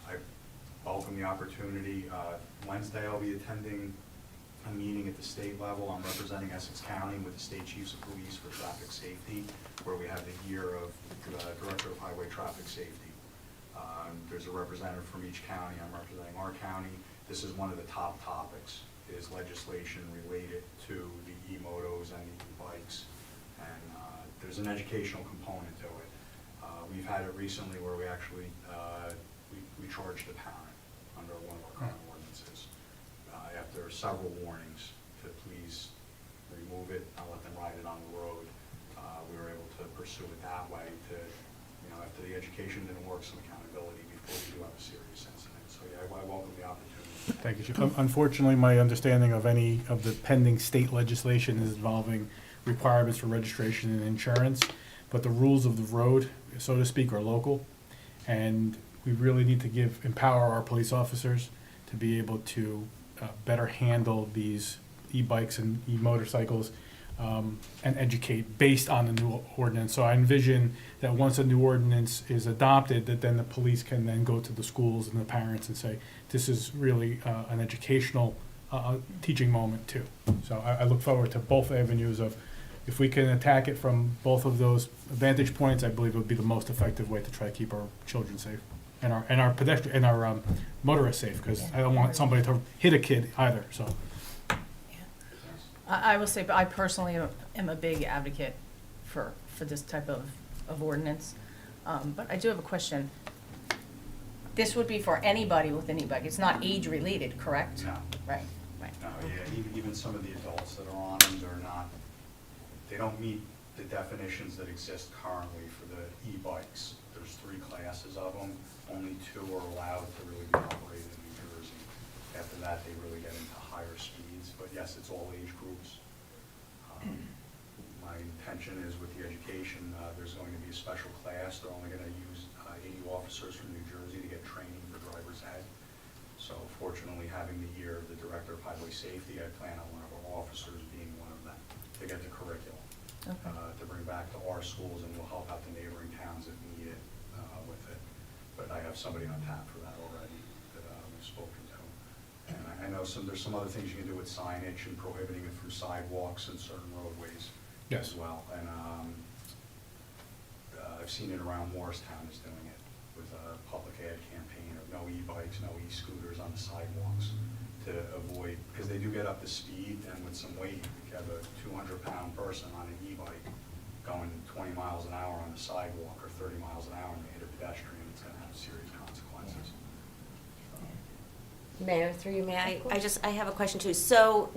I welcome the opportunity. Wednesday I'll be attending a meeting at the state level. I'm representing Essex County with the state chiefs of police for traffic safety, where we have the year of the Director of Highway Traffic Safety. There's a representative from each county. I'm representing our county. This is one of the top topics, is legislation related to the e-motos and the e-bikes. And there's an educational component to it. We've had it recently where we actually, we charged a parent under one of our current ordinances. After several warnings to please remove it, not let them ride it on the road, we were able to pursue it that way to, after the education didn't work, some accountability before we do have a serious incident. So yeah, I welcome the opportunity. Thank you, Chief. Unfortunately, my understanding of any of the pending state legislation is involving requirements for registration and insurance, but the rules of the road, so to speak, are local, and we really need to empower our police officers to be able to better handle these e-bikes and e-motorcycles and educate based on the new ordinance. So I envision that once a new ordinance is adopted, that then the police can then go to the schools and the parents and say, this is really an educational teaching moment too. So I look forward to both avenues of, if we can attack it from both of those vantage points, I believe it would be the most effective way to try to keep our children safe and our pedestrian and our motorists safe, because I don't want somebody to hit a kid either. So. I will say, but I personally am a big advocate for this type of ordinance. But I do have a question. This would be for anybody with an e-bike. It's not age-related, correct? No. Right. No, yeah, even some of the adults that are on them, they don't meet the definitions that exist currently for the e-bikes. There's 3 classes of them. Only 2 are allowed to really be operated in New Jersey. After that, they really get into higher speeds. But yes, it's all age groups. My intention is with the education, there's going to be a special class. They're only going to use 80 officers from New Jersey to get training for driver's ed. So fortunately, having the year of the Director of Highway Safety, I plan on one of our officers being one of them to get the curriculum to bring back to our schools, and we'll help out the neighboring towns that need it with it. But I have somebody on tap for that already that we've spoken to. And I know there's some other things you can do with signage and prohibiting it from sidewalks and certain roadways as well. And I've seen it around Morristown is doing it. with a public ad campaign of no e-bikes, no e-scooters on the sidewalks to avoid, because they do get up to speed, and with some weight, if you have a 200-pound person on an e-bike going 20 miles an hour on the sidewalk or 30 miles an hour and they hit a pedestrian, it's going to have serious consequences. Mayor, through you, may I have a question too. So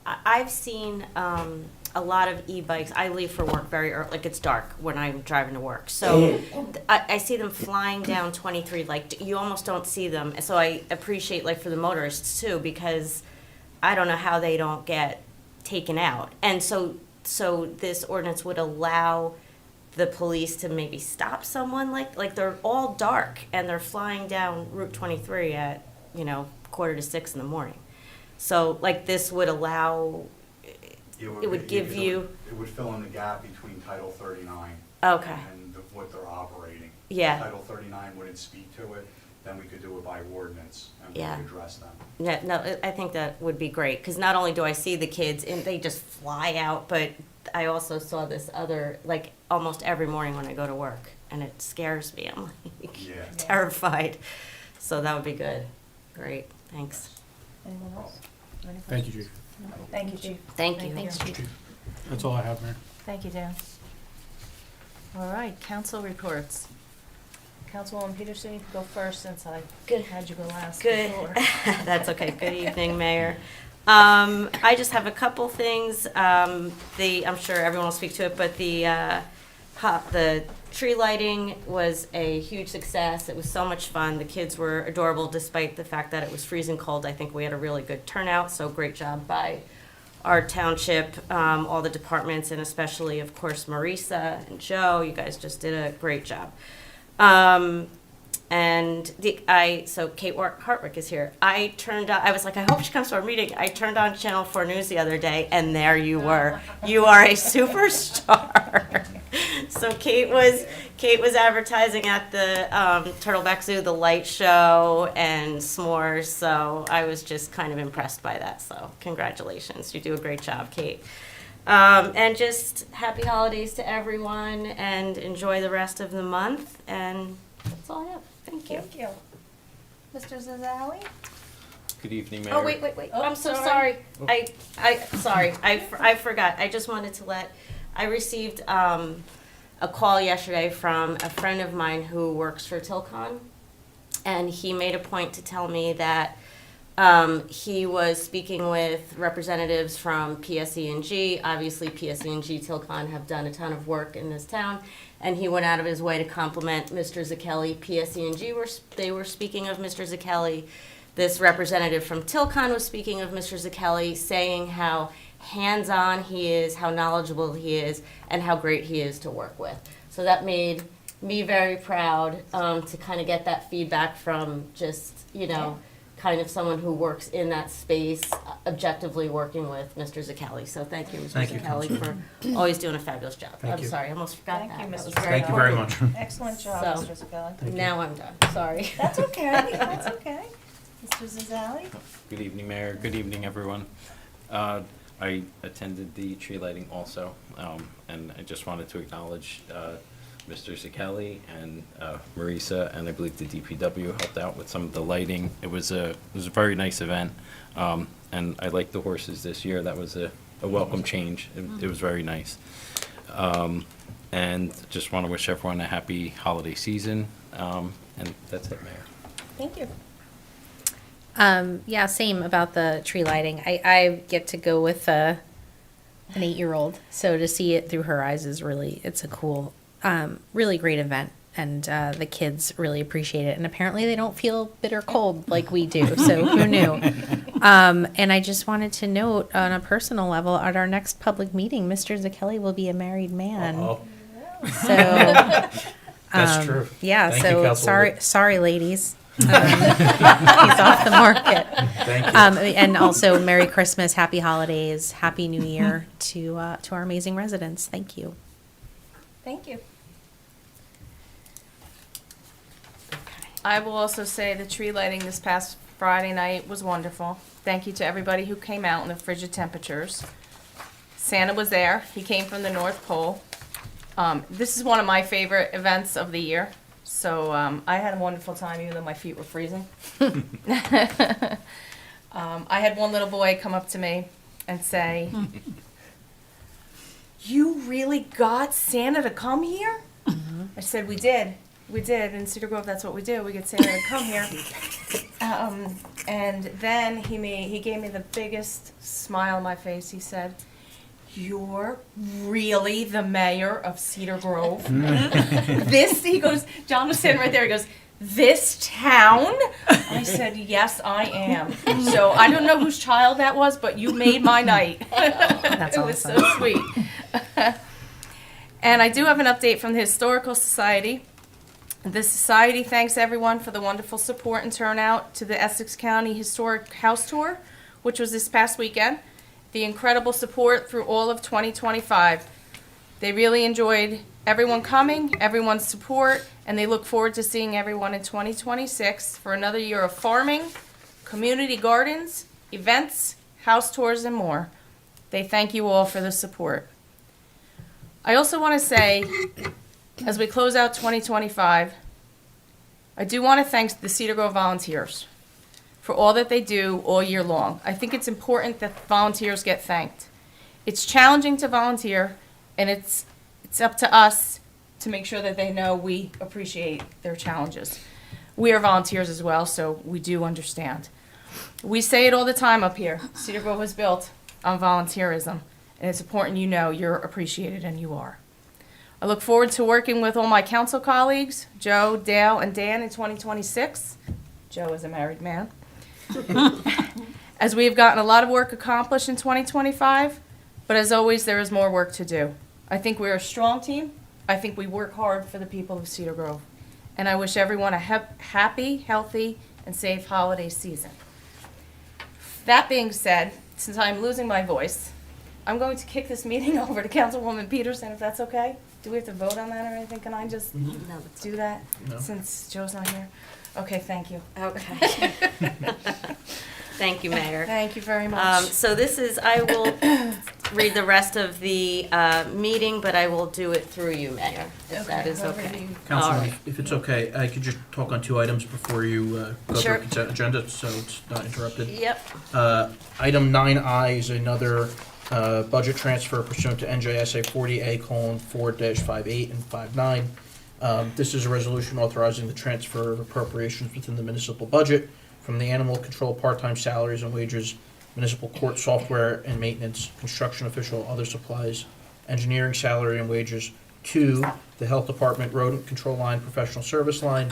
I've seen a lot of e-bikes. I leave for work very early, like it's dark when I'm driving to work. So I see them flying down 23, like you almost don't see them. So I appreciate like for the motorists too, because I don't know how they don't get taken out. And so this ordinance would allow the police to maybe stop someone like they're all dark and they're flying down Route 23 at, 5:45 in the morning. So like this would allow, it would give you. It would fill in the gap between Title 39 Okay. and what they're operating. Yeah. If Title 39 wouldn't speak to it, then we could do it by ordinance and we Yeah. could address them. Yeah, no, I think that would be great, because not only do I see the kids and they just fly out, but I also saw this other, like, almost every morning when I go to work, and it scares me. I'm like Yeah. terrified. So that would be good. Great, thanks. Anyone else? Any Thank you, questions? Chief. Thank you, Chief. Thank you. Thanks, Chief. That's all I have, Mayor. Thank you, Dan. All right, council reports. Councilwoman Peterson, you can go first since I Good. had you go last Good. before. That's okay. Good evening, Mayor. I just have a couple things. I'm sure everyone will speak to it, but the tree lighting was a huge success. It was so much fun. The kids were adorable despite the fact that it was freezing cold. I think we had a really good turnout, so great job by our township, all the departments, and especially, of course, Marisa and Joe. You guys just did a great job. So Kate Hartwick is here. I was like, I hope she comes to our meeting. I turned on Channel 4 News the other day, and there you were. You are a superstar. So Kate was advertising at the Turtleback Zoo, the light show, and s'mores. So I was just kind of impressed by that. So congratulations. You do a great job, Kate. And just happy holidays to everyone, and enjoy the rest of the month. And that's all I have. Thank you. Thank you. Mr. Zazali? Good evening, Mayor. Oh, wait. Oh, I'm so sorry. sorry. Sorry. I forgot. I just wanted to I received a call yesterday from a friend of mine who works for Tilcon, and he made a point to tell me that he was speaking with representatives from PSE&G. Obviously, PSE&G, Tilcon have done a ton of work in this town, and he went out of his way to compliment Mr. Zakelli. PSE&G they were speaking of Mr. Zakelli. This representative from Tilcon was speaking of Mr. Zakelli, saying how hands-on he is, how knowledgeable he is, and how great he is to work with. So that made me very proud to kind of get that feedback from just, kind of someone who works in that space, objectively working with Mr. Zakelli. So thank you, Mr. Thank you, Zakelli, for always doing a fabulous job. Thank I'm you. sorry, I almost forgot Thank that. you, That Mr. was Thank you very important. much. Excellent job, So- Mr. Zagali. Now I'm done, sorry. That's okay, that's okay. Mr. Zazali? Good evening, Mayor. Good evening, everyone. I attended the tree lighting also, and I just wanted to acknowledge Mr. Zakelli and Marisa, and I believe the DPW helped out with some of the lighting. It was a very nice event, and I liked the horses this year. That was a welcome change. It was very nice. And just want to wish everyone a happy holiday season, and that's it, Mayor. Thank you. Yeah, same about the tree lighting. I get to go with an 8-year-old, so to see it through her eyes is it's a cool, really great event, and the kids really appreciate it. And apparently they don't feel bitter cold like we do, so who knew? And I just wanted to note on a personal level, at our next public meeting, Mr. Zakelli will be a married man. Uh-oh. So That's true. yeah, Thank you, so Councilwoman. sorry, ladies. He's off the market. Thank you. And also, Merry Christmas, Happy Holidays, Happy New Year to our amazing residents. Thank you. Thank you. I will also say the tree lighting this past Friday night was wonderful. Thank you to everybody who came out in the frigid temperatures. Santa was there. He came from the North Pole. This is one of my favorite events of the year. So I had a wonderful time, even though my feet were freezing. I had one little boy come up to me and say, "You really got Santa to come here?" I said, "We did. We did. In Cedar Grove, that's what we do. We get Santa to come here." And then he gave me the biggest smile on my face. He said, "You're really the mayor of Cedar Grove?" He goes, John was sitting right there, he goes, "This town?" I said, "Yes, I am." So I don't know whose child that was, but you made my night. That's It was awesome. so sweet. And I do have an update from the Historical Society. The Society thanks everyone for the wonderful support and turnout to the Essex County Historic House Tour, which was this past weekend. The incredible support through all of 2025. They really enjoyed everyone coming, everyone's support, and they look forward to seeing everyone in 2026 for another year of farming, community gardens, events, house tours, and more. They thank you all for the support. I also want to say, as we close out 2025, I do want to thank the Cedar Grove volunteers for all that they do all year long. I think it's important that volunteers get thanked. It's challenging to volunteer, and it's up to us to make sure that they know we appreciate their challenges. We are volunteers as well, so we do understand. We say it all the time up here. Cedar Grove was built on volunteerism, and it's important you know you're appreciated, and you are. I look forward to working with all my council colleagues, Joe, Dale, and Dan in 2026. Joe is a married man. As we have gotten a lot of work accomplished in 2025, but as always, there is more work to do. I think we're a strong team. I think we work hard for the people of Cedar Grove. And I wish everyone a happy, healthy, and safe holiday season. That being said, since I'm losing my voice, I'm going to kick this meeting over to Councilwoman Peterson, if that's okay. Do we have to vote on that or anything? Can I just do that No. since Joe's not here? Okay, thank you. Okay. Thank you, Mayor. Thank you very much. So this is, I will read the rest of the meeting, but I will do it through you, Mayor, if that is Whatever okay. you- All Councilwoman, right. if it's okay, I could just talk on two items before you go Sure. through consent agenda, so it's not interrupted. Yep. Item 9I is another budget transfer pursuant to NJSA 40A:4-58 and 59. This is a resolution authorizing the transfer of appropriations within the municipal budget from the animal control part-time salaries and wages, municipal court software and maintenance, construction official, other supplies, engineering salary and wages, to the health department rodent control line, professional service line,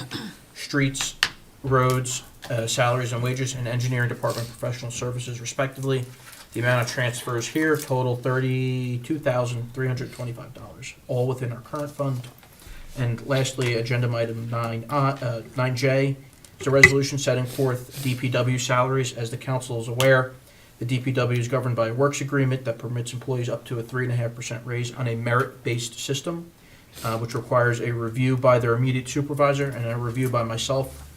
streets, roads, salaries and wages, and engineering department professional services respectively. The amount of transfers here total $32,325, all within our current fund. And lastly, agenda item 9J is a resolution setting forth DPW salaries. As the council is aware, the DPW is governed by a works agreement that permits employees up to a 3.5% raise on a merit-based system, which requires a review by their immediate supervisor and a review by myself.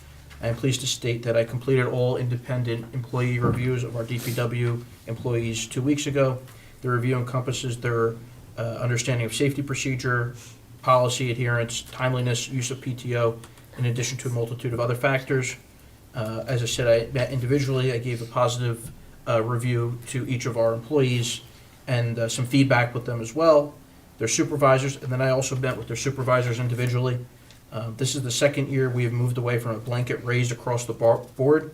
I am pleased to state that I completed all independent employee reviews of our DPW employees 2 weeks ago. The review encompasses their understanding of safety procedure, policy adherence, timeliness, use of PTO, in addition to a multitude of other factors. As I said, I met individually. I gave a positive review to each of our employees and some feedback with them as well, their supervisors, and then I also met with their supervisors individually. This is the second year we have moved away from a blanket raise across the board.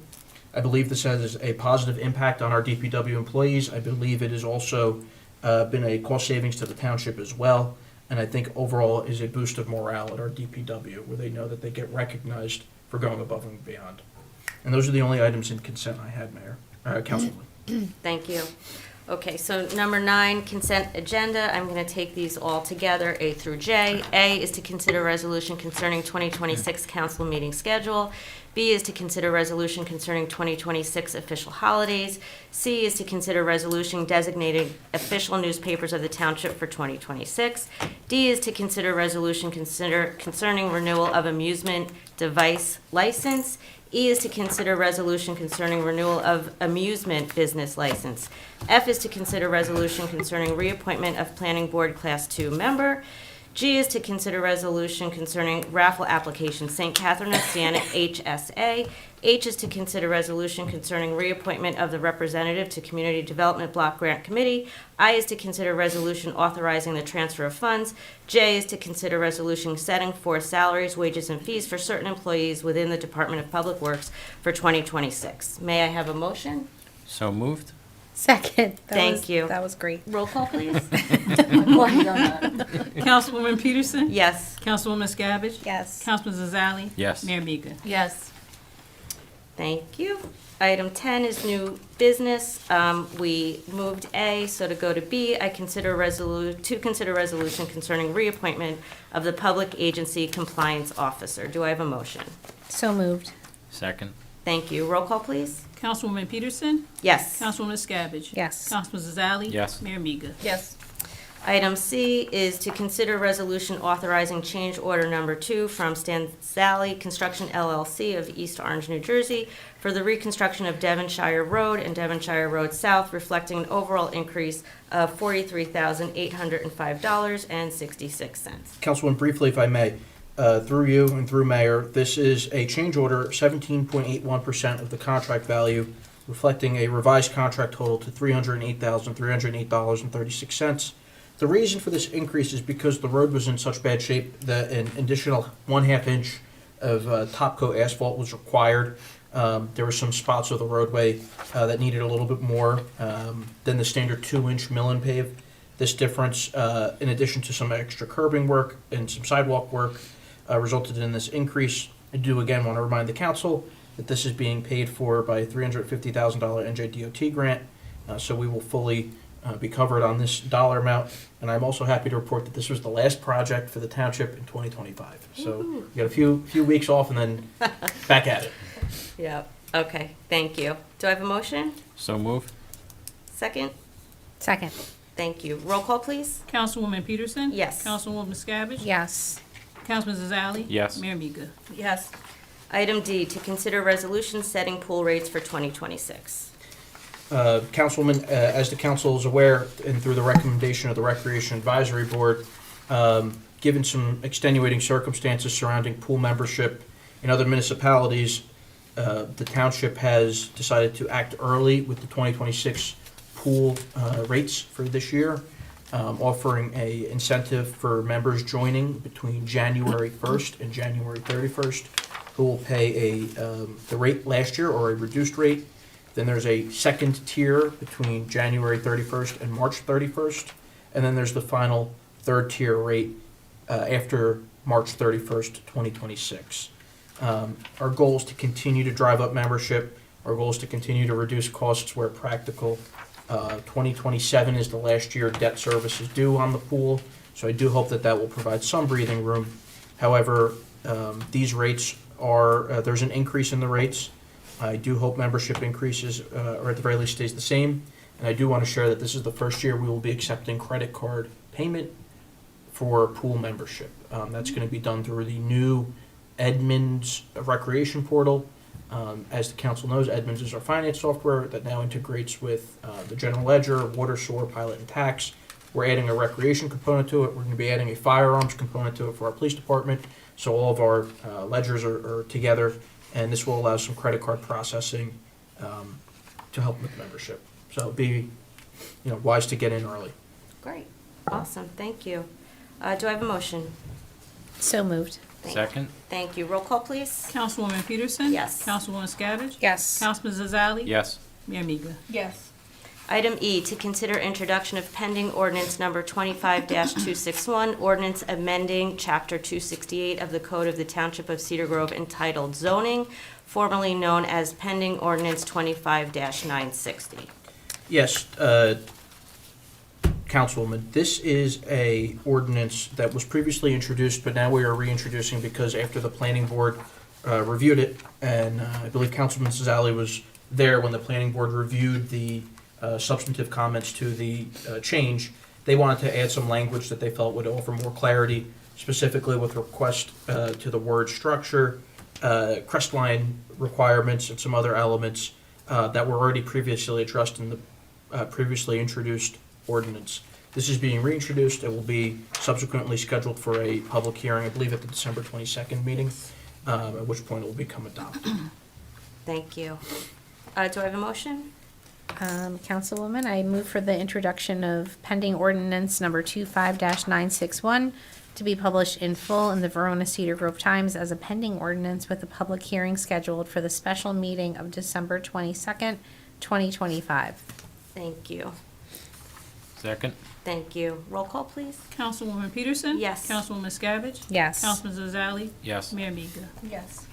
I believe this has a positive impact on our DPW employees. I believe it has also been a cost savings to the township as well. And I think overall is a boost of morale at our DPW, where they know that they get recognized for going above and beyond. And those are the only items in consent I had, Mayor, Councilwoman. Thank you. Okay, so number 9, consent agenda. I'm going to take these all together, A through J. A is to consider resolution concerning 2026 council meeting schedule. B is to consider resolution concerning 2026 official holidays. C is to consider resolution designating official newspapers of the township for 2026. D is to consider resolution concerning renewal of amusement device license. E is to consider resolution concerning renewal of amusement business license. F is to consider resolution concerning reappointment of planning board class 2 member. G is to consider resolution concerning raffle application, St. Catherine of Siena, HSA. H is to consider resolution concerning reappointment of the representative to Community Development Block Grant Committee. I is to consider resolution authorizing the transfer of funds. J is to consider resolution setting forth salaries, wages, and fees for certain employees within the Department of Public Works for 2026. May I have a motion? So moved? Second. Thank you. That was great. Roll call, please. Councilwoman Peterson? Yes. Councilwoman Scabbage? Yes. Councilman Zazali? Yes. Mayor Mika? Yes. Thank you. Item 10 is new business. We moved A, so to go to B, I consider resolution concerning reappointment of the Public Agency Compliance Officer. Do I have a motion? So moved. Second? Thank you. Roll call, please. Councilwoman Peterson? Yes. Councilwoman Scabbage? Yes. Councilman Zazali? Yes. Mayor Mika? Yes. Item C is to consider resolution authorizing change order number 2 from Stanzali Construction LLC of East Orange, New Jersey for the reconstruction of Devonshire Road and Devonshire Road South, reflecting an overall increase of $43,805.66. Councilman, briefly, if I may, through you and through Mayor, this is a change order, 17.81% of the contract value, reflecting a revised contract total to $308,308.36. The reason for this increase is because the road was in such bad shape that an additional 1/2 inch of top coat asphalt was required. There were some spots of the roadway that needed a little bit more than the standard 2-inch mill and pave. This difference, in addition to some extra curbing work and some sidewalk work, resulted in this increase. I do again want to remind the council that this is being paid for by a $350,000 NJDOT grant, so we will fully be covered on this dollar amount. And I'm also happy to report that this was the last project for the township in 2025. So we got a few weeks off and then back at it. Yep. Okay, thank you. Do I have a motion? So moved? Second? Second. Thank you. Roll call, please. Councilwoman Peterson? Yes. Councilwoman Scabbage? Yes. Councilman Zazali? Yes. Mayor Mika? Yes. Item D, to consider resolution setting pool rates for 2026. Councilwoman, as the council is aware, and through the recommendation of the Recreation Advisory Board, given some extenuating circumstances surrounding pool membership in other municipalities, the township has decided to act early with the 2026 pool rates for this year, offering a incentive for members joining between January 1st and January 31st, who will pay the rate last year or a reduced rate. Then there's a second tier between January 31st and March 31st. And then there's the final third tier rate after March 31st, 2026. Our goal is to continue to drive up membership. Our goal is to continue to reduce costs where practical. 2027 is the last year debt service is due on the pool, so I do hope that that will provide some breathing room. However, these rates are, there's an increase in the rates. I do hope membership increases, or at the very least stays the same. And I do want to share that this is the first year we will be accepting credit card payment for pool membership. That's going to be done through the new Edmunds Recreation Portal. As the council knows, Edmunds is our finance software that now integrates with the general ledger, water, sewer, pilot, and tax. We're adding a recreation component to it. We're going to be adding a firearms component to it for our police department. So all of our ledgers are together, and this will allow some credit card processing to help with membership. So be, wise to get in early. Great. Awesome. Thank you. Do I have a motion? So moved. Second? Thank you. Roll call, please. Councilwoman Peterson? Yes. Councilwoman Scabbage? Yes. Councilman Zazali? Yes. Mayor Mika? Yes. Item E, to consider introduction of pending ordinance number 25-261, ordinance amending Chapter 268 of the Code of the Township of Cedar Grove entitled Zoning, formerly known as pending ordinance 25-960. Yes, Councilwoman, this is a ordinance that was previously introduced, but now we are reintroducing because after the planning board reviewed it, and I believe Councilman Zazali was there when the planning board reviewed the substantive comments to the change, they wanted to add some language that they felt would offer more clarity, specifically with request to the word structure, crestline requirements, and some other elements that were already previously addressed in the previously introduced ordinance. This is being reintroduced. It will be subsequently scheduled for a public hearing, I believe at the December 22nd meeting, at which point it will become adopted. Thank you. Do I have a motion? Councilwoman, I move for the introduction of pending ordinance number 25-961 to be published in full in the Verona Cedar Grove Times as a pending ordinance with a public hearing scheduled for the special meeting of December 22nd, 2025. Thank you. Second? Thank you. Roll call, please. Councilwoman Peterson? Yes. Councilwoman Miscavige? Yes. Councilman Zazali? Yes. Mayor Miga? Yes.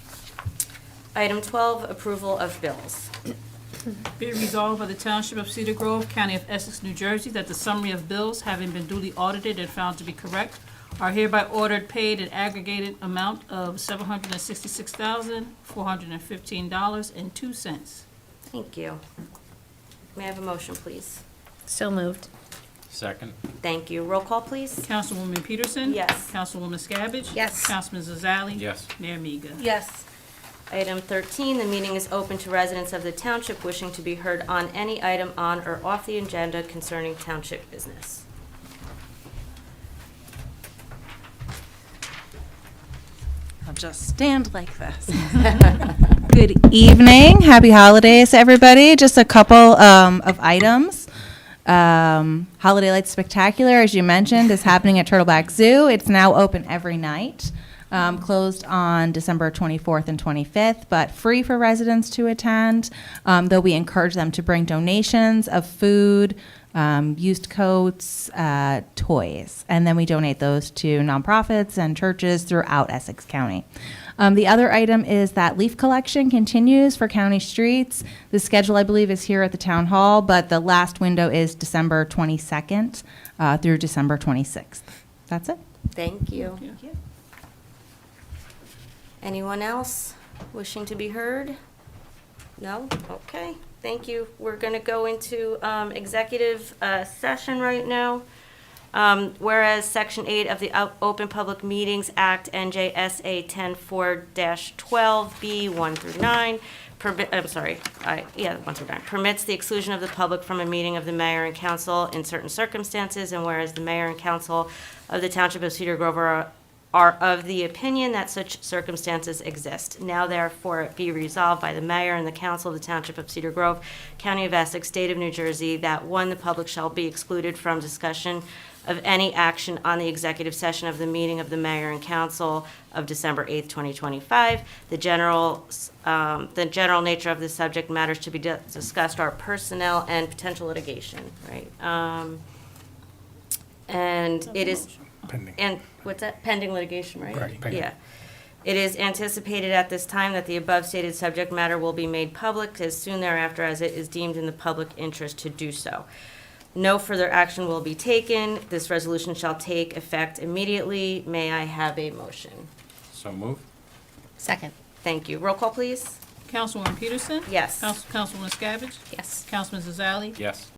Item 12, approval of bills. Be it resolved by the Township of Cedar Grove, County of Essex, New Jersey, that the summary of bills, having been duly audited and found to be correct, are hereby ordered paid an aggregated amount of $766,415.02. Thank you. May I have a motion, please? So moved. Second? Thank you. Roll call, please. Councilwoman Peterson? Yes. Councilwoman Miscavige? Yes. Councilman Zazali? Yes. Mayor Miga? Yes. Item 13, the meeting is open to residents of the township wishing to be heard on any item on or off the agenda concerning township business. I'll just stand like this. Good evening. Happy holidays, everybody. Just a couple of items. Holiday Lights Spectacular, as you mentioned, is happening at Turtleback Zoo. It's now open every night. Closed on December 24th and 25th, but free for residents to attend. Though we encourage them to bring donations of food, used coats, toys, and then we donate those to nonprofits and churches throughout Essex County. The other item is that leaf collection continues for county streets. The schedule, I believe, is here at the town hall, but the last window is December 22nd through December 26th. That's it. Thank you. Thank you. Anyone else wishing to be heard? No? Okay, thank you. We're going to go into executive session right now. Whereas Section 8 of the Open Public Meetings Act, NJSA 10-4-12B 1 through 9, permits the exclusion of the public from a meeting of the mayor and council in certain circumstances, and whereas the mayor and council of the Township of Cedar Grove are of the opinion that such circumstances exist. Now therefore it be resolved by the mayor and the council of the Township of Cedar Grove, County of Essex, State of New Jersey, that one, the public shall be excluded from discussion of any action on the executive session of the meeting of the mayor and council of December 8th, 2025. The general nature of the subject matters to be discussed are personnel and potential litigation, right? And it is. Pending. And what's that? Pending litigation, right? Right, pending. Yeah. It is anticipated at this time that the above stated subject matter will be made public as soon thereafter as it is deemed in the public interest to do so. No further action will be taken. This resolution shall take effect immediately. May I have a motion? So moved? Second. Thank you. Roll call, please. Councilwoman Peterson? Yes. Councilwoman Miscavige? Yes. Councilman Zazali? Yes.